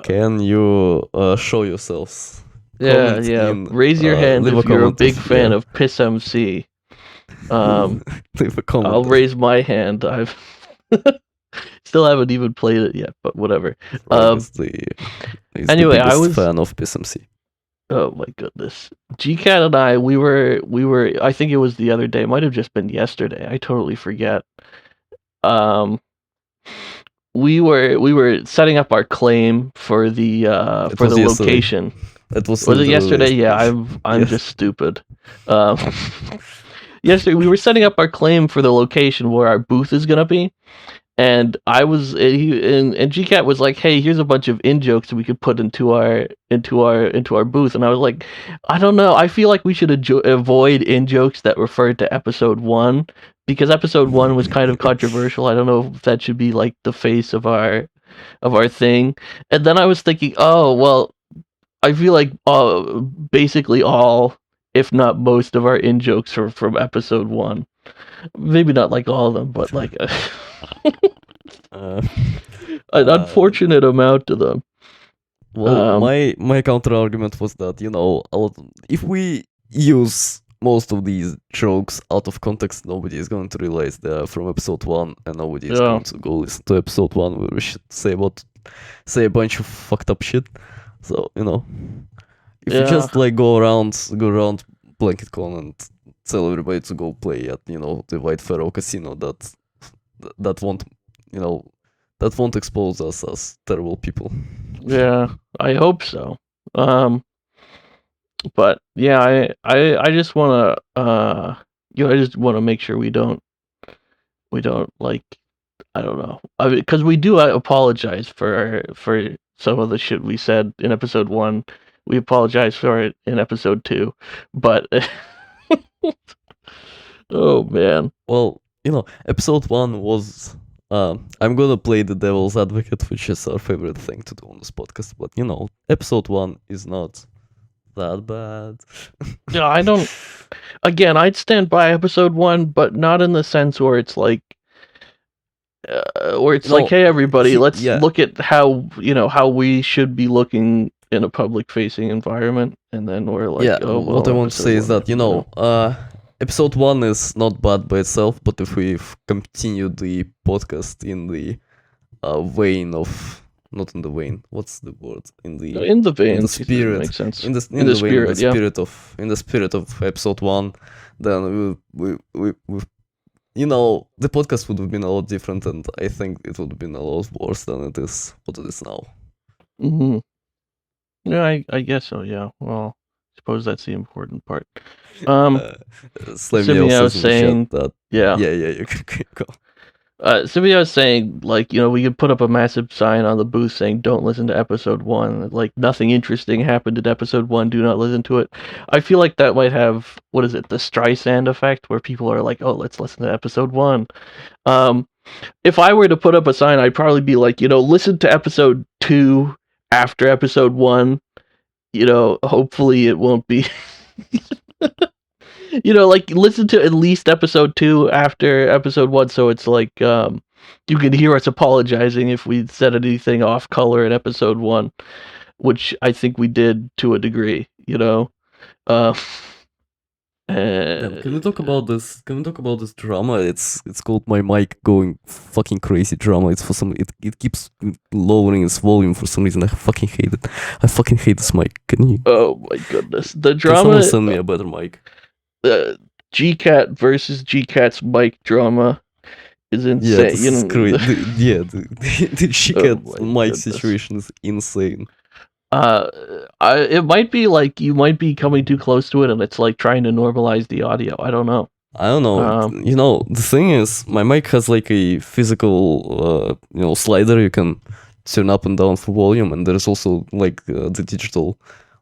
Can you show yourselves? Yeah. Raise your hand if you're a big fan of PSMC. Leave a comment. I'll raise my hand. Still haven't even played it yet, but whatever. Frog is the Anyway, I biggest was. fan of PSMC. Oh my goodness. GCat and I, we were. I think it was the other day. It might have just been yesterday. I totally forget. We were setting up our claim for the was yesterday. location. It was it yesterday? literally Yeah, I'm Yes. just stupid. Yesterday we were setting up our claim for the location where our booth is gonna be, and I was and GCat was like, "Hey, here's a bunch of in jokes we could put into our booth," and I was like, "I don't know. I feel like we should avoid in jokes that referred to episode 1 because episode 1 was kind of controversial. I don't know if that should be like the face of our thing." And then I was thinking, "Oh, well, I feel like basically all, if not most, of our in jokes are from episode 1. Maybe not like all of them, but like Uh, an unfortunate amount of them." well, my counter argument was that if we use most of these jokes out of context, nobody is going to realize they're from episode 1, and nobody is going to go listen to episode 1 where we should say a bunch of fucked up shit. So if you just like go around BlanketCon and tell everybody to go play at the White Pharaoh Casino, that won't expose us as terrible people. Yeah, I hope so. But yeah, I just want to I just want to make sure we don't like, I don't know, because we do apologize for some of the shit we said in episode 1. We apologize for it in episode 2, but oh man. Well, episode 1 was I'm gonna play the devil's advocate, which is our favorite thing to do on this podcast, but episode 1 is not that bad. Yeah, I don't. Again, I'd stand by episode 1, but not in the sense where it's like, like, hey everybody, let's look at how how we should be looking in a public-facing environment, and then we're like, oh well. What I want to say is that episode 1 is not bad by itself, but if we've continued the podcast in the vein of. Not in the vein. What's the word? In the vein. In the spirit. Makes sense. In the spirit of episode 1, then we the podcast would have been a lot different, and I think it would have been a lot worse than what it is now. Mm-hmm. Yeah, I guess so. Yeah. Well, I suppose that's the important part. Slimmy was saying that. Yeah, you can go. Sylvia was saying, like, we could put up a massive sign on the booth saying, "Don't listen to episode 1. Like, nothing interesting happened in episode 1. Do not listen to it." I feel like that might have, what is it, the Streisand effect, where people are like, "Oh, let's listen to episode 1." If I were to put up a sign, I'd probably be like, listen to episode 2 after episode 1. Hopefully it won't be. Like, listen to at least episode 2 after episode 1, so it's like, you can hear us apologizing if we said anything off color in episode 1, which I think we did to a degree, Can we talk about this? Can we talk about this drama? It's called my mic going fucking crazy drama. It's for some it keeps lowering its volume for some reason. I fucking hate it. I fucking hate this mic. Can you? Oh my goodness, the drama. Can someone send me a better mic? GCat versus GCat's mic drama is insane. Yeah, this is great. The GCat mic situation is insane. It might be like you might be coming too close to it, and it's like trying to normalize the audio. I don't know. The thing is, my mic has like a physical, slider you can turn up and down for volume, and there's also like the digital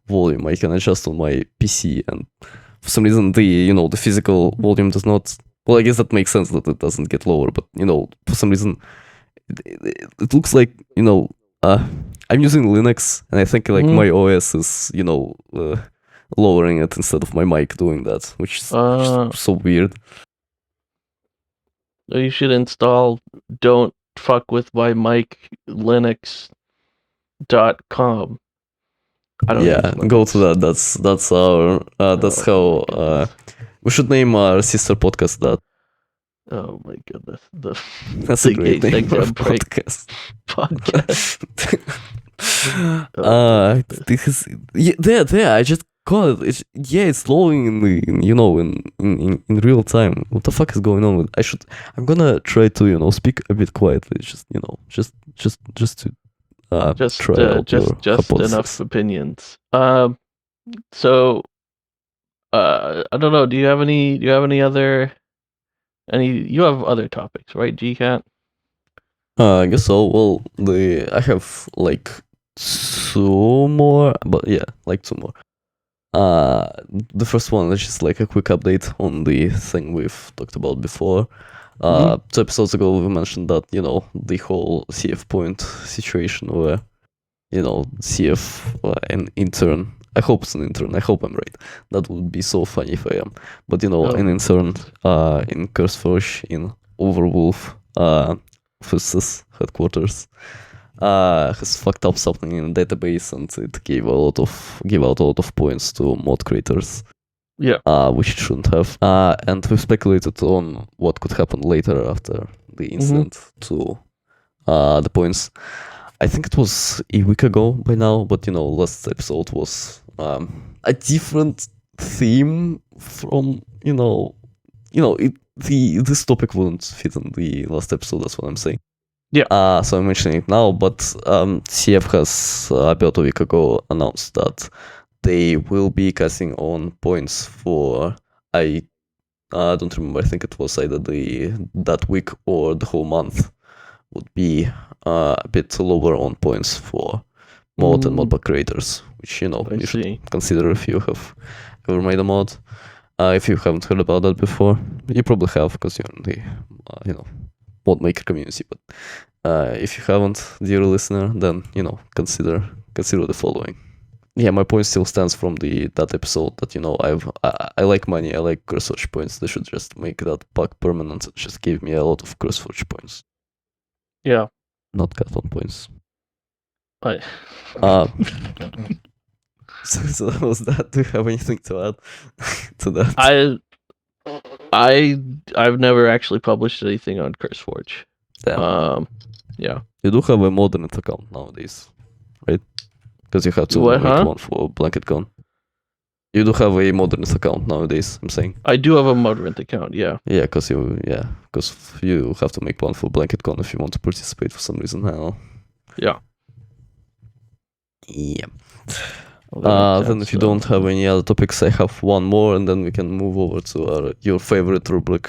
volume I can adjust on my PC, and for some reason the physical volume does not. Well, I guess that makes sense that it doesn't get lower, but for some reason it looks like I'm using Linux, and I think like my OS is lowering it instead of my mic doing that, which is so weird. You should install "Don't Fuck with My Mic" Linux.com. Go to that. That's our that's how we should name our sister podcast that. Oh my goodness. That's the a great Gay name Sex for a Ed Break podcast. podcast. Oh my goodness. This is there. I just call it. It's flowing in the in real time. What the fuck is going on with? I'm gonna try to speak a bit quietly. Just to try out your Just hypothesis. enough opinions. So I don't know. Do you have any other you have other topics, right, GCat? I guess so. Well, I have like two more, but yeah, like two more. The first one is just like a quick update on the thing we've talked about before. 2 episodes ago, we mentioned that the whole CF point situation where CF an intern. I hope it's an intern. I hope I'm right. That would be so funny if I am. But an intern in CurseForge in Overwolf offices headquarters has fucked up something in the database, and it gave out a lot of points to mod creators. Yeah. Which it shouldn't have. And we've speculated on what could happen later after the incident to the points. I think it was a week ago by now, but last episode was a different theme from this topic wouldn't fit in the last episode. That's what I'm saying. Yeah. So I'm mentioning it now, but CF has about a week ago announced that they will be casting on points for I don't remember. I think it was either that week or the whole month would be a bit lower on points for mod and modpack creators, which you should consider if you have ever made a mod. If you haven't heard about that before, you probably have because you're in the mod maker community. But if you haven't, dear listener, then consider the following. Yeah, my point still stands from that episode that I like money, I like CurseForge points. They should just make that pack permanent and just give me a lot of CurseForge points. Yeah. Not cut on points. Right. So that was that. Do you have anything to add to that? I've never actually published anything on CurseForge. Damn. Yeah. You do have a Moddev account nowadays, right? Because you have to make one for BlanketCon. You do have a Moddev account nowadays, I'm saying. I do have a Moddev account, yeah. Yeah, because you have to make one for BlanketCon if you want to participate for some reason. I don't know. Yeah. Yeah. Well, then if you don't have any other topics, I have one more, and then we can move over to your favorite rubric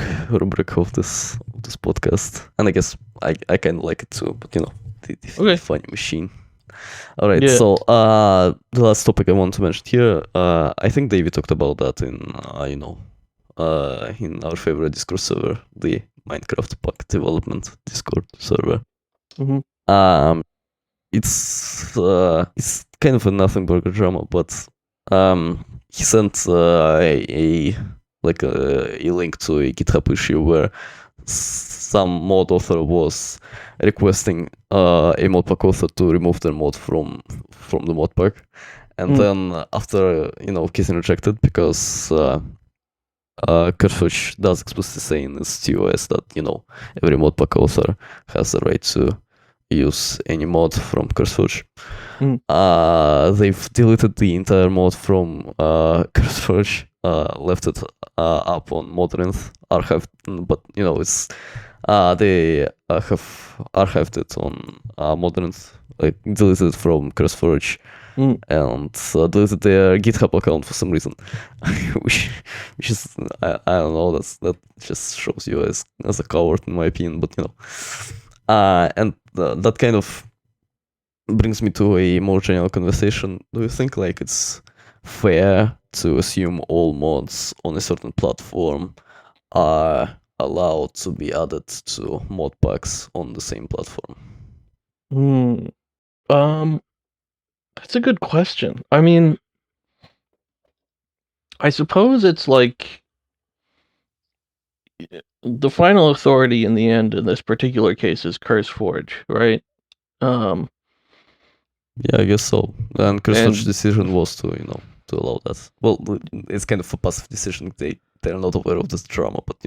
of this podcast. And I guess I kind of like it too, but the funny machine. All right, yeah. So the last topic I want to mention here, I think David talked about that in in our favorite Discord server, the Minecraft pack development Discord server. It's kind of a nothing burger drama, but he sent a link to a GitHub issue where some mod author was requesting a modpack author to remove their mod from the modpack, and then after getting rejected because CurseForge does explicitly say in its TOS that every modpack author has the right to use any mod from CurseForge. They've deleted the entire mod from CurseForge, left it up on Moddev archived, but it's they have archived it on Moddev, like deleted it from CurseForge, and deleted their GitHub account for some reason, which is I don't know. That just shows you as a coward in my opinion, but and that kind of brings me to a more general conversation. Do you think it's fair to assume all mods on a certain platform are allowed to be added to mod packs on the same platform? That's a good question. I mean, I suppose it's like the final authority in the end in this particular case is CurseForge, right? Yeah, I guess so. And CurseForge's decision was to allow that. Well, it's kind of a passive decision. They're not aware of this drama, but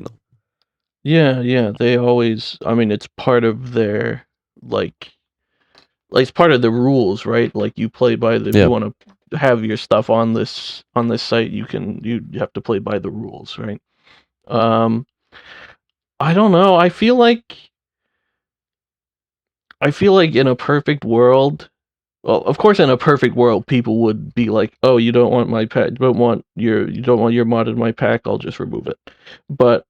Yeah. They always. I mean, it's part of their like it's part of the rules, right? Like you play by the if Yeah. you want to have your stuff on this site, you have to play by the rules, right? Um, I don't know. I feel like in a perfect world, well, of course, in a perfect world, people would be like, "Oh, you don't want my pack, you don't want your mod in my pack. I'll just remove it." But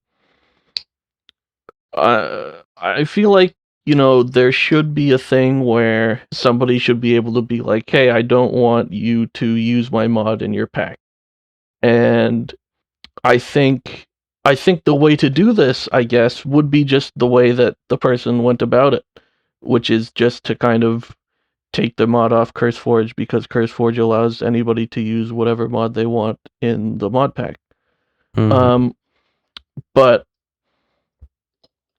I feel like there should be a thing where somebody should be able to be like, "Hey, I don't want you to use my mod in your pack." And I think I think the way to do this, I guess, would be just the way that the person went about it, which is just to kind of take the mod off CurseForge because CurseForge allows anybody to use whatever mod they want in the mod pack. Mm-hmm. Um, but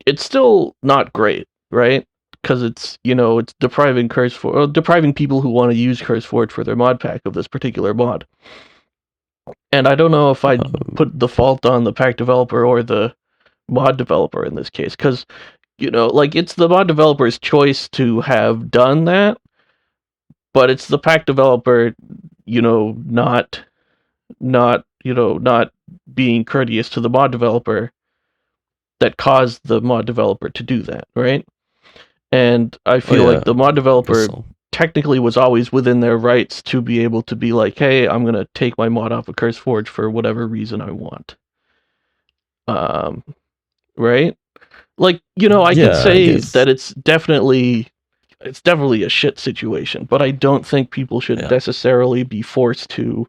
it's still not great, right? Because it's depriving depriving people who want to use CurseForge for their mod pack of this particular mod. And I don't know if I'd put the fault on the pack developer or the mod developer in this case, because like it's the mod developer's choice to have done that, but it's the pack developer, not not being courteous to the mod developer that caused the mod developer to do that, right? And I Oh feel yeah, like the mod I guess developer so. technically was always within their rights to be able to be like, hey, I'm gonna take my mod off of CurseForge for whatever reason I want. Um, right? Like, I can Yeah, I say that guess. it's definitely a shit situation, but I don't think people should Yeah. necessarily be forced to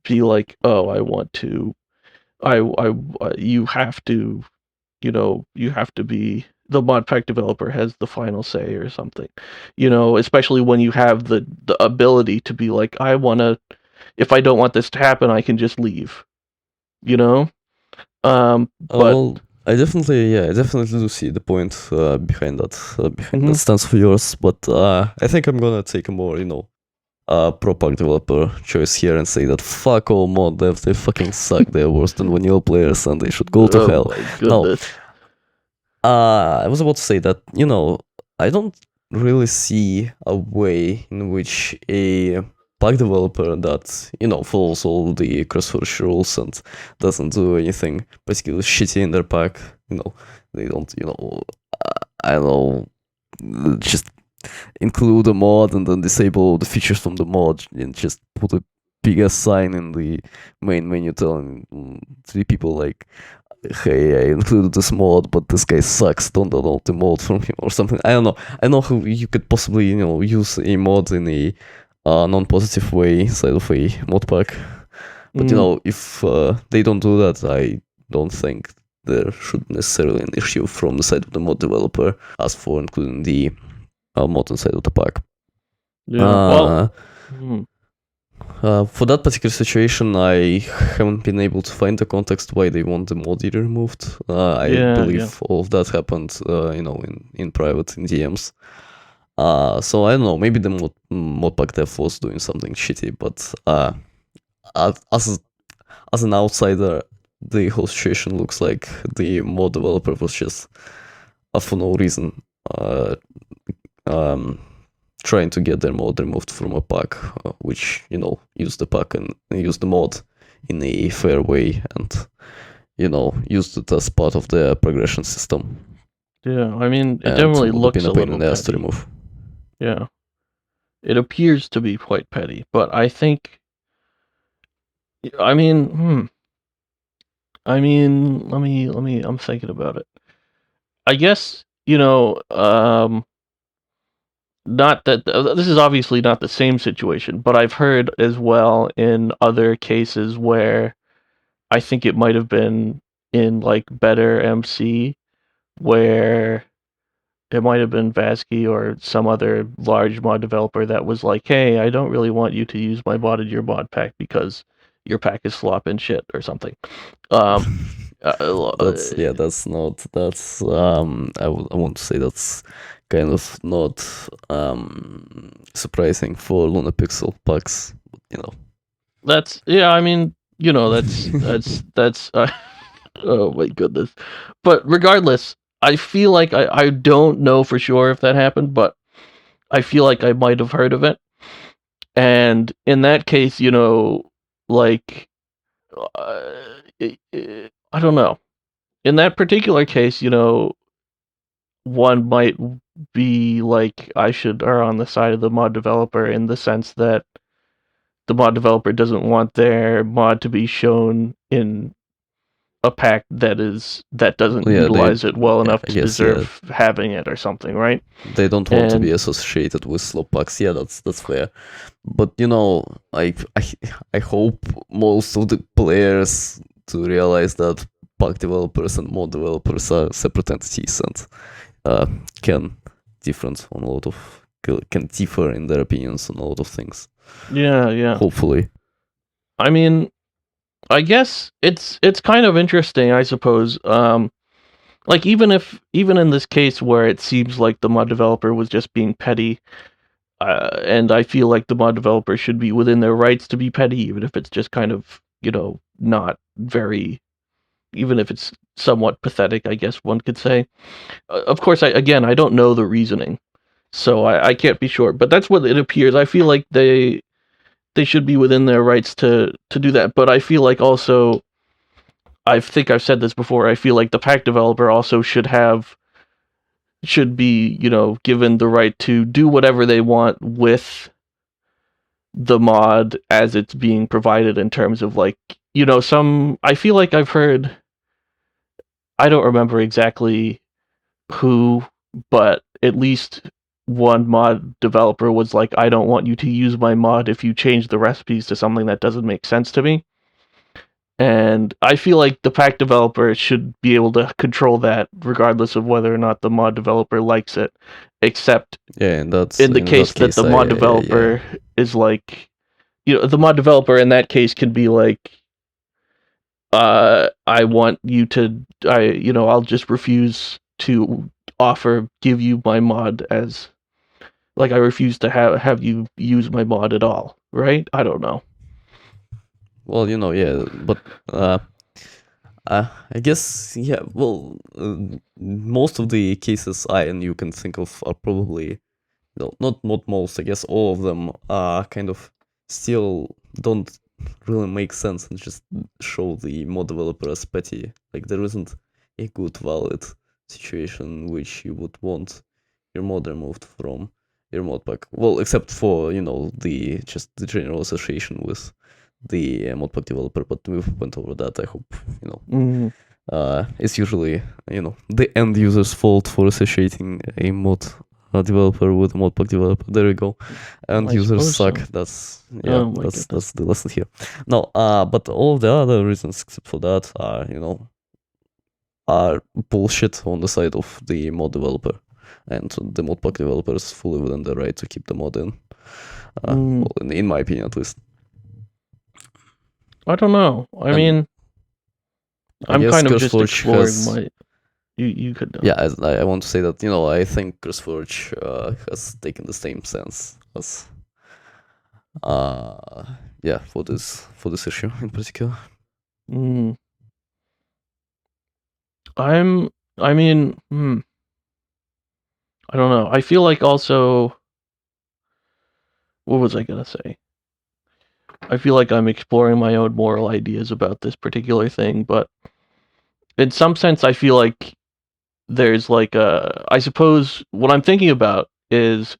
be like, oh, I want to, you have to, you have to be the mod pack developer has the final say or something, especially when you have the ability to be like, I want to, if I don't want this to happen, I can just leave, you know. Oh But well, I definitely do see the point behind that mhm. stance of yours. But I think I'm gonna take a more, pro pack developer choice here and say that fuck all mod dev, they fucking suck. They're worse than vanilla players, and they should go to Oh hell. my Now, goodness. I was about to say that, I don't really see a way in which a pack developer that, follows all the CrossForge rules and doesn't do anything particularly shitty in their pack, they don't, I don't know, just include a mod and then disable the features from the mod and just put a bigger sign in the main menu telling three people like, hey, I included this mod, but this guy sucks. Don't download the mod from him or something. I don't know. I know how you could possibly, use a mod in a non-positive way inside of a mod pack. But Mm, if they don't do that, I don't think there should necessarily an issue from the side of the mod developer as for including the mod inside of the pack. yeah. Well, Uh, mm, for that particular situation, I haven't been able to find the context why they want the mod removed. I yeah. believe all of that happened, in private in DMs. So I don't know. Maybe the modpack dev was doing something shitty, but as as an outsider, the whole situation looks like the mod developer was just, for no reason, uh, um, trying to get their mod removed from a pack, which use the pack and use the mod in a fair way, and used it as part of the progression system, Yeah. I mean, it and definitely would have been looks a a pain in little the ass to petty. remove. Yeah. It appears to be quite petty, but I think, I mean, I'm thinking about it. I guess, not that this is obviously not the same situation, but I've heard as well in other cases where I think it might have been in like Better MC where it might have been Vasky or some other large mod developer that was like, "Hey, I don't really want you to use my mod in your mod pack because your pack is slop and shit or something." Um, That's yeah. That's not. That's I want to say that's kind of not surprising for Luna Pixel packs. But, that's yeah. I mean, that's Oh my goodness. But regardless, I feel like I don't know for sure if that happened, but I feel like I might have heard of it. And in that case, like, uh, I don't know. In that particular case, one might be like I should err on the side of the mod developer in the sense that the mod developer doesn't want their mod to be shown in a pack that doesn't Yeah, utilize it well yeah, enough I to guess, yeah, deserve having it or something, right? they don't want to be And associated with slop packs. Yeah, that's fair. But I hope most of the players to realize that pack developers and mod developers are separate entities and can different on a lot of can differ in their opinions on a lot of things. yeah. Hopefully. I mean, I guess it's kind of interesting, I suppose. Like even in this case where it seems like the mod developer was just being petty, and I feel like the mod developer should be within their rights to be petty, even if it's just kind of not very, even if it's somewhat pathetic, I guess one could say. Of course, I don't know the reasoning, so I can't be sure, but that's what it appears. I feel like they should be within their rights to do that, but I feel like also I think I've said this before. I feel like the pack developer also should be, given the right to do whatever they want with the mod as it's being provided in terms of like, some I feel like I've heard, I don't remember exactly who, but at least one mod developer was like, I don't want you to use my mod if you change the recipes to something that doesn't make sense to me. And I feel like the pack developer should be able to control that regardless of whether or not the mod developer likes it, except Yeah, and that's in the in that case that case the I mod yeah. developer is like, the mod developer in that case can be like, I want you to, I'll just refuse to give you my mod as, like, I refuse to have you use my mod at all, right? I don't know. Well, yeah, but I guess, yeah, well, most of the cases I and you can think of are probably, not most, I guess all of them are kind of still don't really make sense and just show the mod developer as petty. Like, there isn't a good, valid situation in which you would want your mod removed from your mod pack. Well, except for, the general association with the modpack developer, but we've went over that. I hope Mm, it's usually the end user's fault for associating a mod developer with a modpack developer. There we go. End I users suppose suck. so. That's Oh my that's goodness. that's the lesson here. No, but all of the other reasons except for that are bullshit on the side of the mod developer, and the modpack developer is fully within the right to keep the mod in. Mm, Well, in my opinion, at least. I don't know. I And mean, I I'm guess kind of just CurseForge exploring has. my. You could know. Yeah, I want to say that I think CurseForge has taken the same stance as yeah, for this issue in particular. Mm. I'm. I mean, I don't know. I feel like also. What was I gonna say? I feel like I'm exploring my own moral ideas about this particular thing, but in some sense, I feel like there's like a. I suppose what I'm thinking about is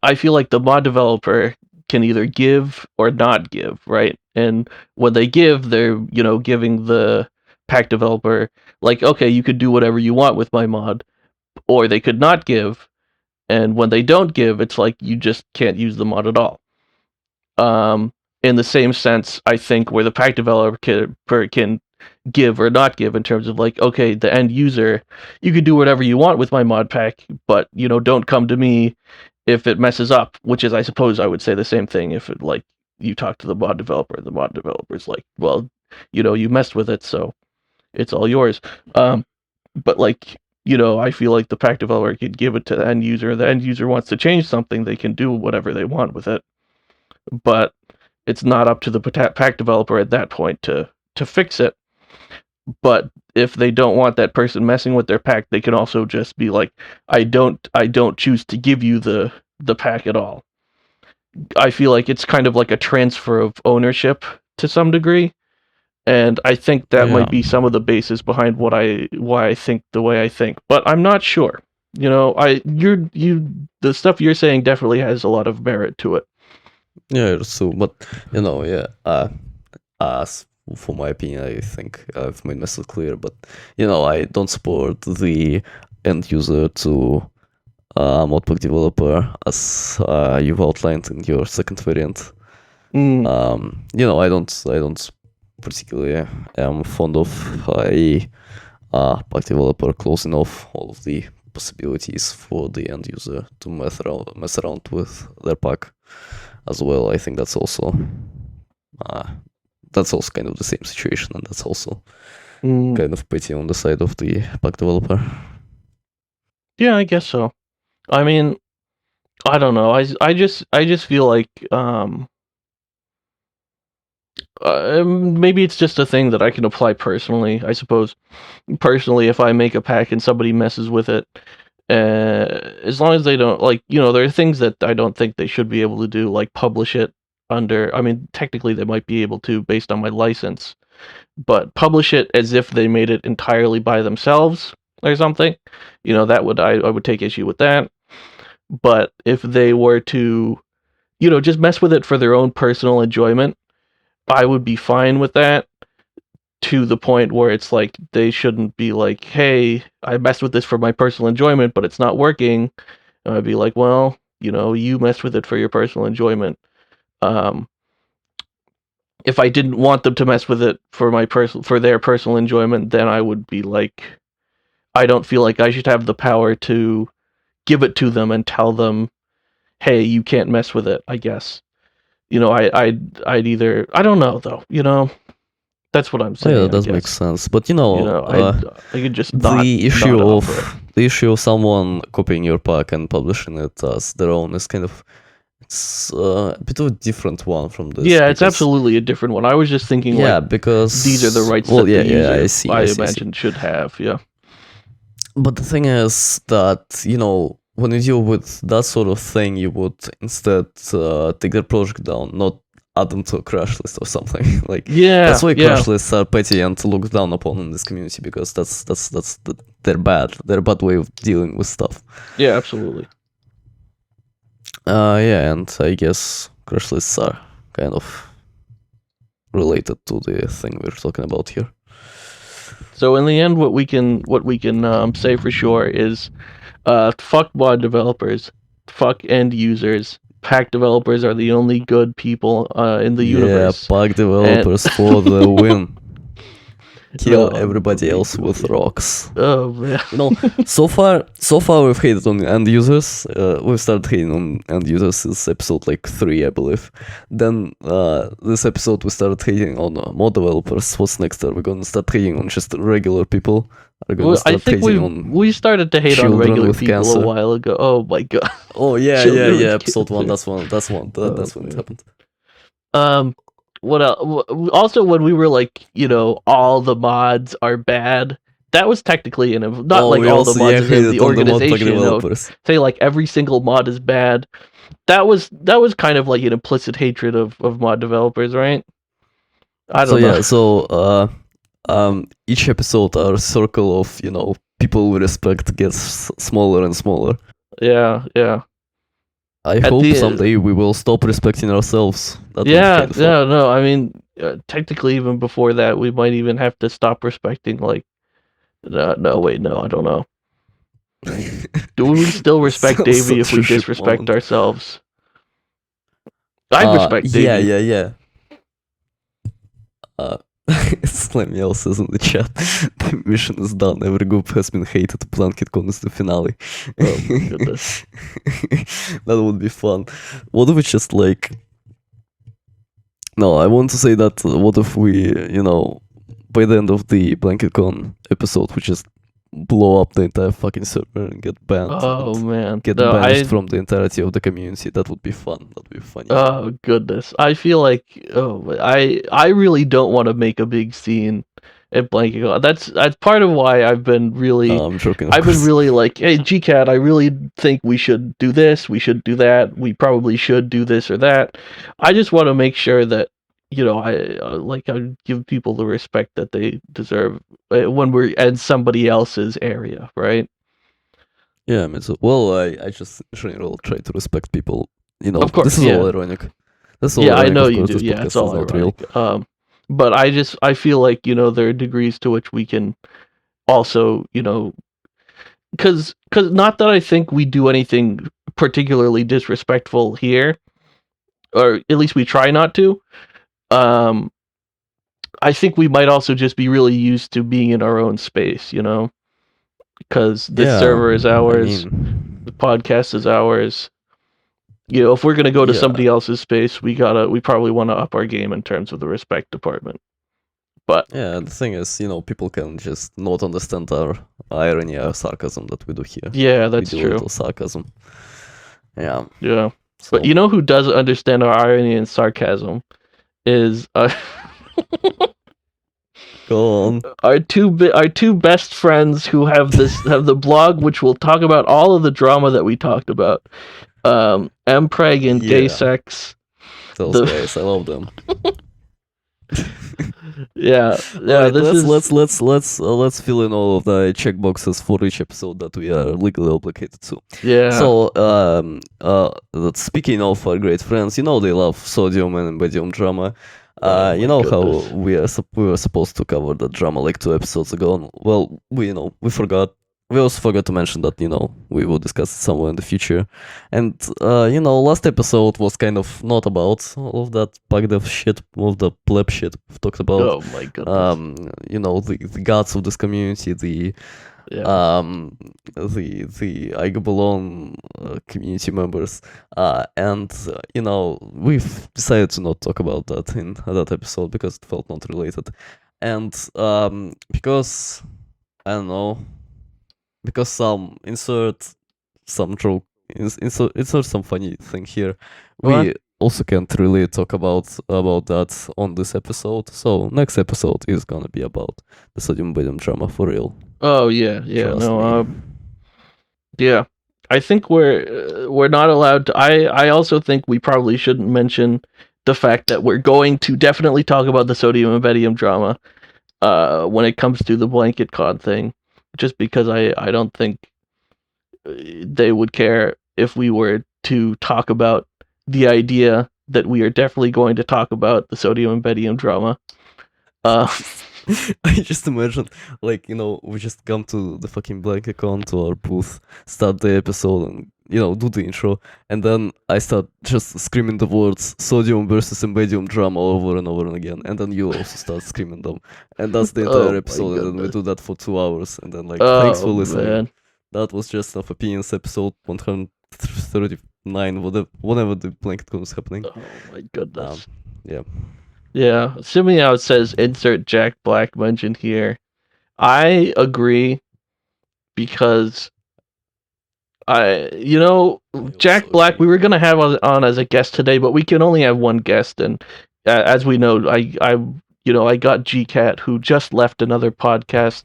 I feel like the mod developer can either give or not give, right? And when they give, they're, giving the pack developer, like, okay, you could do whatever you want with my mod, or they could not give. And when they don't give, it's like you just can't use the mod at all. Um, in the same sense, I think where the pack developer can give or not give in terms of like, okay, the end user, you can do whatever you want with my mod pack, but don't come to me if it messes up. Which is, I suppose, I would say the same thing if it like you talk to the mod developer, the mod developer's like, well, you messed with it, so it's all yours. But like, I feel like the pack developer could give it to the end user. The end user wants to change something, they can do whatever they want with it. But it's not up to the pack developer at that point to to fix it. But if they don't want that person messing with their pack, they can also just be like, I don't choose to give you the pack at all. I feel like it's kind of like a transfer of ownership to some degree, and I think that might be some of the basis behind why I think the way I think. But I'm not sure. You know, the stuff you're saying definitely has a lot of merit to it. Yeah, so, but as for my opinion, I think I've made myself clear. But I don't support the end user to modpack developer as you've outlined in your second variant. I don't particularly am fond of a pack developer closing off all of the possibilities for the end user to mess around with their pack as well. I think that's also kind of the same situation, and that's also kind of petty on the side of the pack developer. Yeah, I guess so. I mean, I don't know. I just feel like maybe it's just a thing that I can apply personally. I suppose personally, if I make a pack and somebody messes with it, as long as they don't there are things that I don't think they should be able to do, like publish it under. I mean, technically they might be able to based on my license, but publish it as if they made it entirely by themselves or something. That would I would take issue with that. But if they were to, just mess with it for their own personal enjoyment, I would be fine with that, to the point where it's like they shouldn't be like, hey, I messed with this for my personal enjoyment, but it's not working. And I'd be like, well, you messed with it for your personal enjoyment. If I didn't want them to mess with it for their personal enjoyment, then I would be like, I don't feel like I should have the power to give it to them and tell them, hey, you can't mess with it, I guess. I'd either, I don't know though, that's what I'm saying. Yeah, that does make sense. But I could just the issue of someone copying your pack and publishing it as their own is kind of, it's a bit of a different one from this. Yeah, it's absolutely a different one. I was just thinking, because these are the rights that the user, I imagine, should have. Yeah. But the thing is that when you deal with that sort of thing, you would instead take their project down, not add them to a crash list or something. That's why crash lists are petty and looked down upon in this community, because they're bad. They're a bad way of dealing with stuff. Yeah, absolutely. And I guess crash lists are kind of related to the thing we're talking about here. So in the end, what we can say for sure is, fuck mod developers, fuck end users. Pack developers are the only good people in the universe. Yeah, pack developers for the win. Kill everybody else with rocks. Oh man. So far we've hated on end users. We've started hating on end users since episode 3, I believe. Then this episode we started hating on mod developers. What's next? Are we gonna start hating on just regular people? I think we started to hate on regular people a while ago. Oh my god. Oh yeah. Episode 1. That's when it happened. What else? Also, when we were like, all the mods are bad. That was technically all the mods in the organization. Say like every single mod is bad. That was kind of like an implicit hatred of mod developers, right? I don't know. So each episode, our circle of people we respect gets smaller and smaller. Yeah. I hope someday we will stop respecting ourselves. No. I mean, technically, even before that, we might even have to stop respecting. No, wait, no, I don't know. Do we still respect Davey if we disrespect ourselves? I respect Davey. Yeah. Slamiel says in the chat, the mission is done. Every group has been hated. BlanketCon is the finale. Oh my goodness. That would be fun. What if we just No, I want to say that what if we, by the end of the BlanketCon episode, we just blow up the entire fucking server and get banned. Oh and man, get no, banished from the entirety of the community. That would be fun. That would be funny. oh goodness, I feel like I really don't want to make a big scene at BlanketCon. That's part of why I've been really. I'm joking. Of I've been course. really like, hey, GCAT, I really think we should do this, we should do that, we probably should do this or that. I just want to make sure that, I give people the respect that they deserve when we're in somebody else's area, right? Yeah, I mean, well, I just in general try to respect people. Of course, this is yeah. all ironic. That's all Yeah, I ironic. know Of you course, do. this Yeah, podcast it's all is not real. ironic. But I feel like, there are degrees to which we can also, because not that I think we do anything particularly disrespectful here, or at least we try not to. I think we might also just be really used to being in our own space, because the server is ours, the podcast is ours. If we're gonna go to somebody else's space, we probably want to up our game in terms of the respect department. But yeah, the thing is, people can just not understand our irony, our sarcasm that we do here. Yeah, that's we do true. A little sarcasm. Yeah. Yeah. So. But who does understand our irony and sarcasm is Go on. Our two best friends who have the blog, which will talk about all of the drama that we talked about. Mpreg and Gay Sex. Those guys, I love them. Yeah. Right, let's fill in all of the checkboxes for each episode that we are legally obligated to. Yeah. So, speaking of our great friends, they love sodium and inbetween drama. How we were supposed to cover that drama like 2 episodes ago. Well, we forgot. We also forgot to mention that we will discuss it somewhere in the future. And last episode was kind of not about all of that packdev shit, all of the pleb shit we've talked about. Oh my goodness. The gods of this community, the Igabelon community members, and we've decided to not talk about that in that episode because it felt not related, and because I don't know, because insert some joke, insert some funny thing here. What? We also can't really talk about that on this episode. So next episode is gonna be about the sodium barium drama for real. Oh yeah. Yeah. I think we're not allowed to. I also think we probably shouldn't mention the fact that we're going to definitely talk about the sodium and barium drama when it comes to the BlanketCon thing, just because I don't think they would care if we were to talk about the idea that we are definitely going to talk about the sodium and barium drama. I just imagine, we just come to the fucking BlanketCon, to our booth, start the episode, and do the intro, and then I start just screaming the words sodium versus inbetween drama over and over and again, and then you also start screaming them, and that's the entire episode, and then we do that for 2 hours, and then thanks for listening. Man. That was just Enough Opinions episode 139, whenever the BlanketCon was happening. Oh my goodness. Yeah, assuming how it says insert Jack Black mentioned here. I agree because Jack Black, we were going to have on as a guest today, but we can only have one guest. And as we know, I got GCAT, who just left another podcast.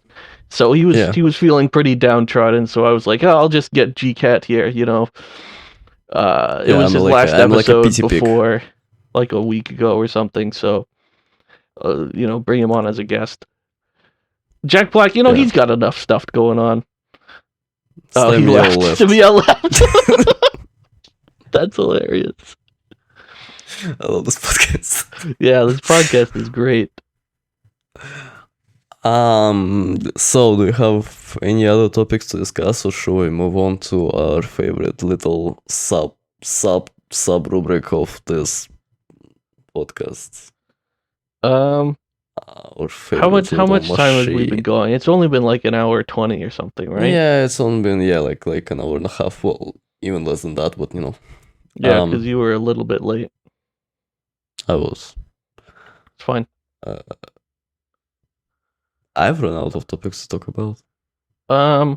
So he was feeling pretty downtrodden. So I was like, I'll just get GCAT here, It was his last episode before, like a week ago or something. So, bring him on as a guest. Jack Black, he's got enough stuff going on. Oh, he left. Samuel left. That's hilarious. I love this podcast. Yeah, this podcast is great. So do you have any other topics to discuss, or should we move on to our favorite little sub rubric of this podcast? How much time have we been going? It's only been like an hour 20 or something, right? Yeah, it's only been like an hour and a half. Well, even less than that, but Yeah, because you were a little bit late. I was. It's fine. I've run out of topics to talk about. Hmm.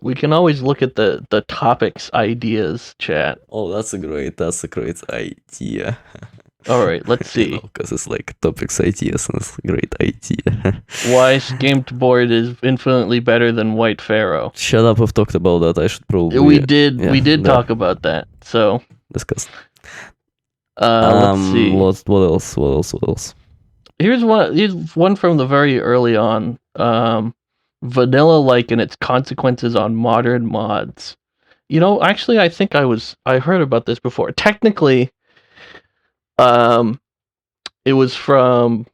We can always look at the topics ideas chat. Oh, that's a great idea. All right, let's see. Because it's like topics ideas and it's a great idea. Why skimped board is infinitely better than white pharaoh. Shut up, we've talked about that. I should probably We did talk about that. So discuss. let's see. What else? Here's one from the very early on. Vanilla like and its consequences on modern mods. Actually, I think I heard about this before. Technically, it was from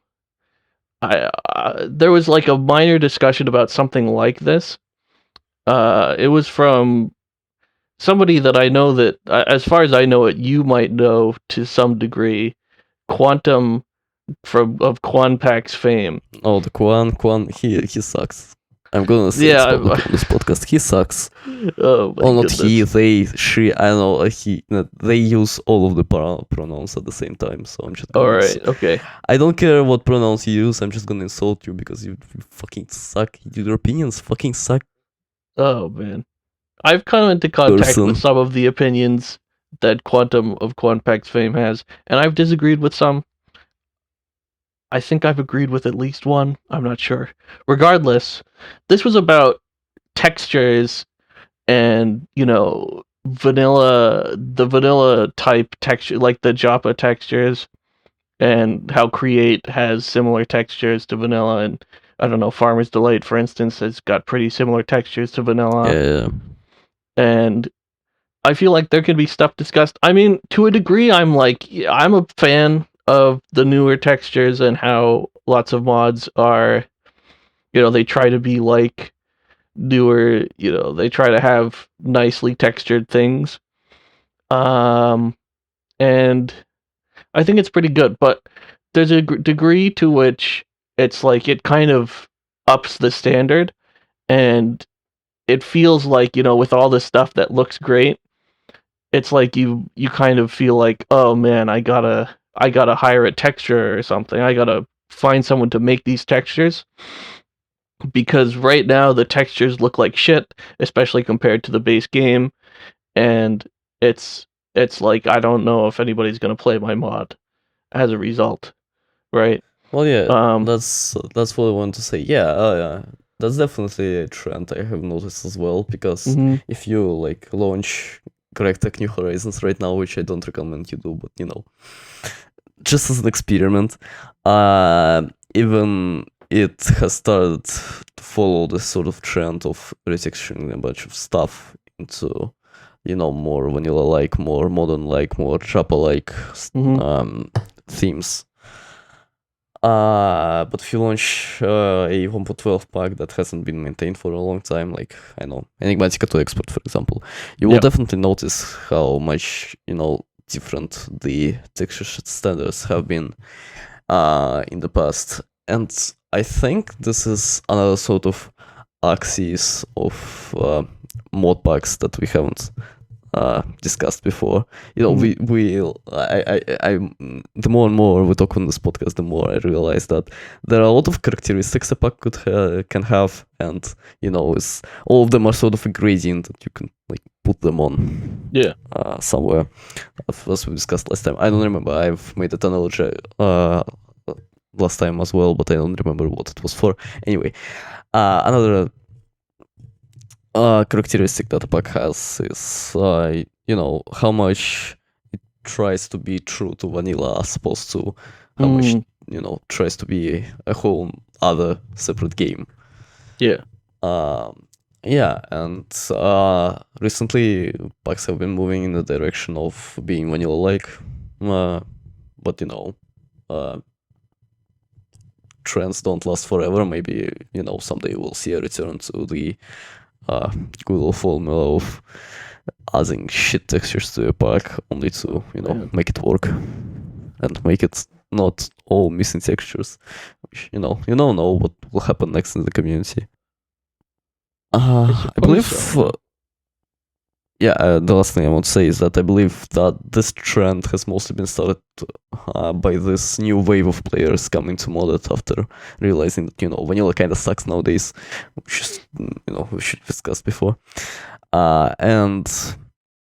there was like a minor discussion about something like this. It was from somebody that I know that, as far as I know it, you might know to some degree, Quantum of Quanpack's fame. Oh, the Quan, he sucks. I'm gonna say it on this podcast. He sucks. Oh my not goodness. he, they, she. I know they use all of the pronouns at the same time. So I'm just. All right. Okay. I don't care what pronouns you use. I'm just gonna insult you because you fucking suck. Your opinions fucking suck. Oh man, I've come into contact with some of the opinions that Quantum of Quanpack's fame has, and I've disagreed with some. I think I've agreed with at least one. I'm not sure. Regardless, this was about textures and, the vanilla type texture, like the Japa textures, and how Create has similar textures to vanilla, and I don't know, Farmer's Delight, for instance, has got pretty similar textures to vanilla. Yeah. And I feel like there could be stuff discussed. I mean, to a degree, I'm a fan of the newer textures and how lots of mods are, they try to be like newer, they try to have nicely textured things. And I think it's pretty good, but there's a degree to which it's like it kind of ups the standard, and it feels like, with all this stuff that looks great, it's like you kind of feel like, oh man, I gotta hire a texturer or something. I gotta find someone to make these textures, because right now the textures look like shit, especially compared to the base game, and it's like I don't know if anybody's gonna play my mod as a result, right? Well, yeah, that's what I want to say. Yeah, that's definitely a trend I have noticed as well. Because if you like launch Crytek New Horizons right now, which I don't recommend you do, but just as an experiment, even it has started to follow this sort of trend of retexturing a bunch of stuff into, more vanilla-like, more modern-like, more Java-like themes. But if you launch a 1.12 pack that hasn't been maintained for a long time, like, I know, Enigmatica 2 Expert, for example, you will definitely notice how much, different the texture standards have been in the past. And I think this is another sort of axis of mod packs that we haven't discussed before. The more and more we talk on this podcast, the more I realize that there are a lot of characteristics a pack can have, and it's, all of them are sort of a gradient that you can like put them on somewhere, as we discussed last time. I don't remember, I've made that analogy last time as well, but I don't remember what it was for. Anyway, another characteristic that a pack has is, how much it tries to be true to vanilla as opposed to how much, tries to be a whole other separate game. Yeah. And recently packs have been moving in the direction of being vanilla-like, but trends don't last forever. Maybe, someday we'll see a return to the good old formula of adding shit textures to a pack only to, make it work and make it not all missing textures, which, you don't know what will happen next in the community. I believe The last thing I want to say is that I believe that this trend has mostly been started by this new wave of players coming to Moddev after realizing that, vanilla kind of sucks nowadays, which is, we should discuss before. And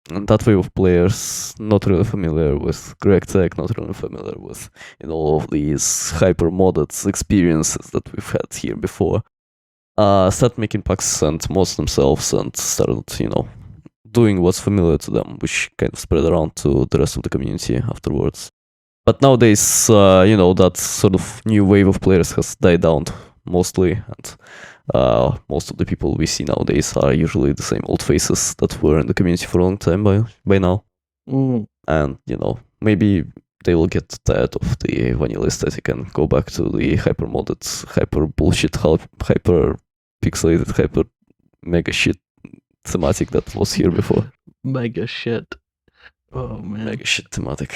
that wave of players, not really familiar with Greg Tech, not really familiar with, all of these hyper-modded experiences that we've had here before, started making packs and mods themselves and started, doing what's familiar to them, which kind of spread around to the rest of the community afterwards. But nowadays, that sort of new wave of players has died down mostly, and most of the people we see nowadays are usually the same old faces that were in the community for a long time by now. And, maybe they will get tired of the vanilla aesthetic and go back to the hyper-modded, hyper-bullshit, hyper-pixelated, hyper-mega shit thematic that was here before. Mega shit. Oh man. Mega shit thematic.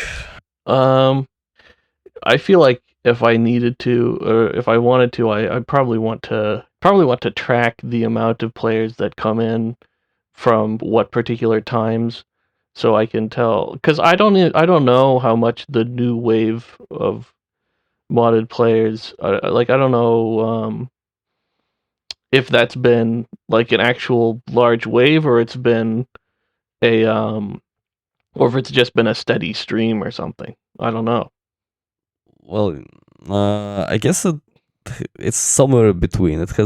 I feel like if I needed to, or if I wanted to, I probably want to track the amount of players that come in from what particular times, so I can tell. Because I don't know how much the new wave of modded players, I don't know if that's been like an actual large wave, or it's been a or if it's just been a steady stream or something. I don't know. Well, I guess it's somewhere between. It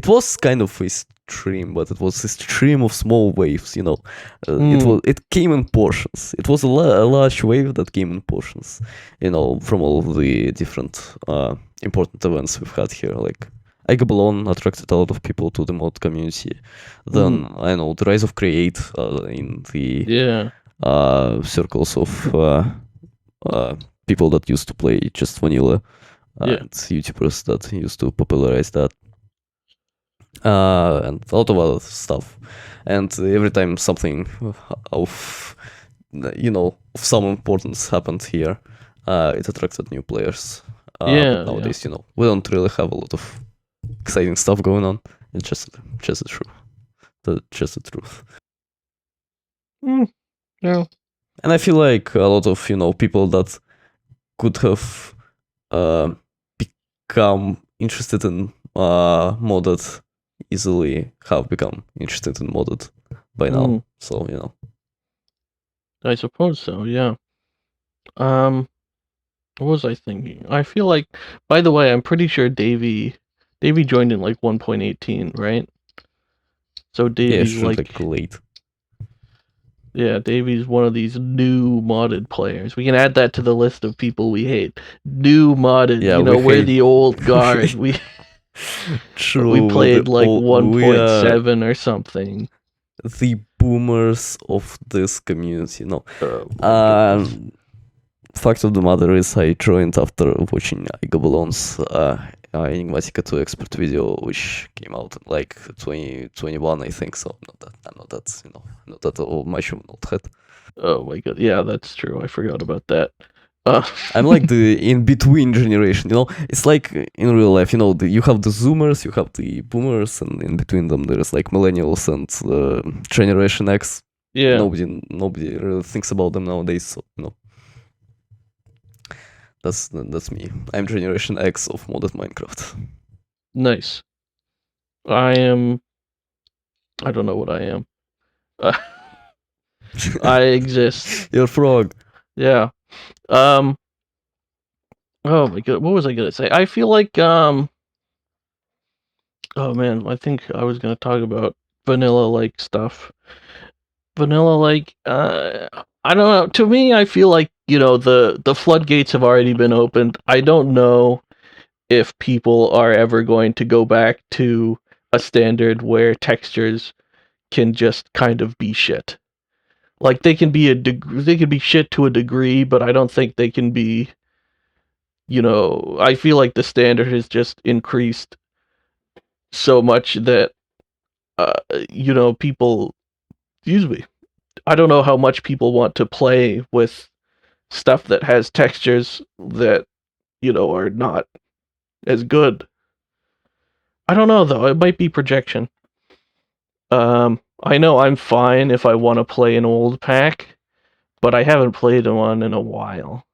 was kind of a stream, but it was a stream of small waves. It came in portions. It was a large wave that came in portions. From all of the different important events we've had here, like ADHDs attracted a lot of people to the mod community. Then I know the rise of Create in the circles of people that used to play just vanilla, and YouTubers that used to popularize that, and a lot of other stuff. And every time something of some importance happened here, it attracted new players. But nowadays, we don't really have a lot of exciting stuff going on. It's just the truth. Just the truth. Yeah. And I feel like a lot of people that could have become interested in modded easily have become interested in modded by now. So I suppose so. Yeah. What was I thinking? I feel like, by the way, I'm pretty sure Davey joined in like 1.18, right? So Davey's like late. Yeah, Davey's one of these new modded players. We can add that to the list of people we hate. New modded. We're the old guard. We played like 1.7 or something. The boomers of this community. Fact of the matter is, I joined after watching Igabelon's Enigmatica 2 expert video, which came out in like 2021, I think. So I'm not that much of an old head. Oh my god, yeah, that's true. I forgot about that. I'm like the in-between generation, It's like in real life, you have the Zoomers, you have the Boomers, and in between them there is like Millennials and Generation X. Yeah. Nobody really thinks about them nowadays, so That's me. I'm Generation X of modded Minecraft. Nice. I don't know what I am. I exist. You're Frog. Yeah. Oh my god, what was I gonna say? I feel like oh man, I think I was gonna talk about vanilla-like stuff. Vanilla-like, I don't know. To me, I feel like, the floodgates have already been opened. I don't know if people are ever going to go back to a standard where textures can just kind of be shit. Like, they can be shit to a degree, but I don't think they can be, I feel like the standard has just increased so much that, people, excuse me, I don't know how much people want to play with stuff that has textures that, are not as good. I don't know, though. It might be projection. I know I'm fine if I want to play an old pack, but I haven't played one in a while.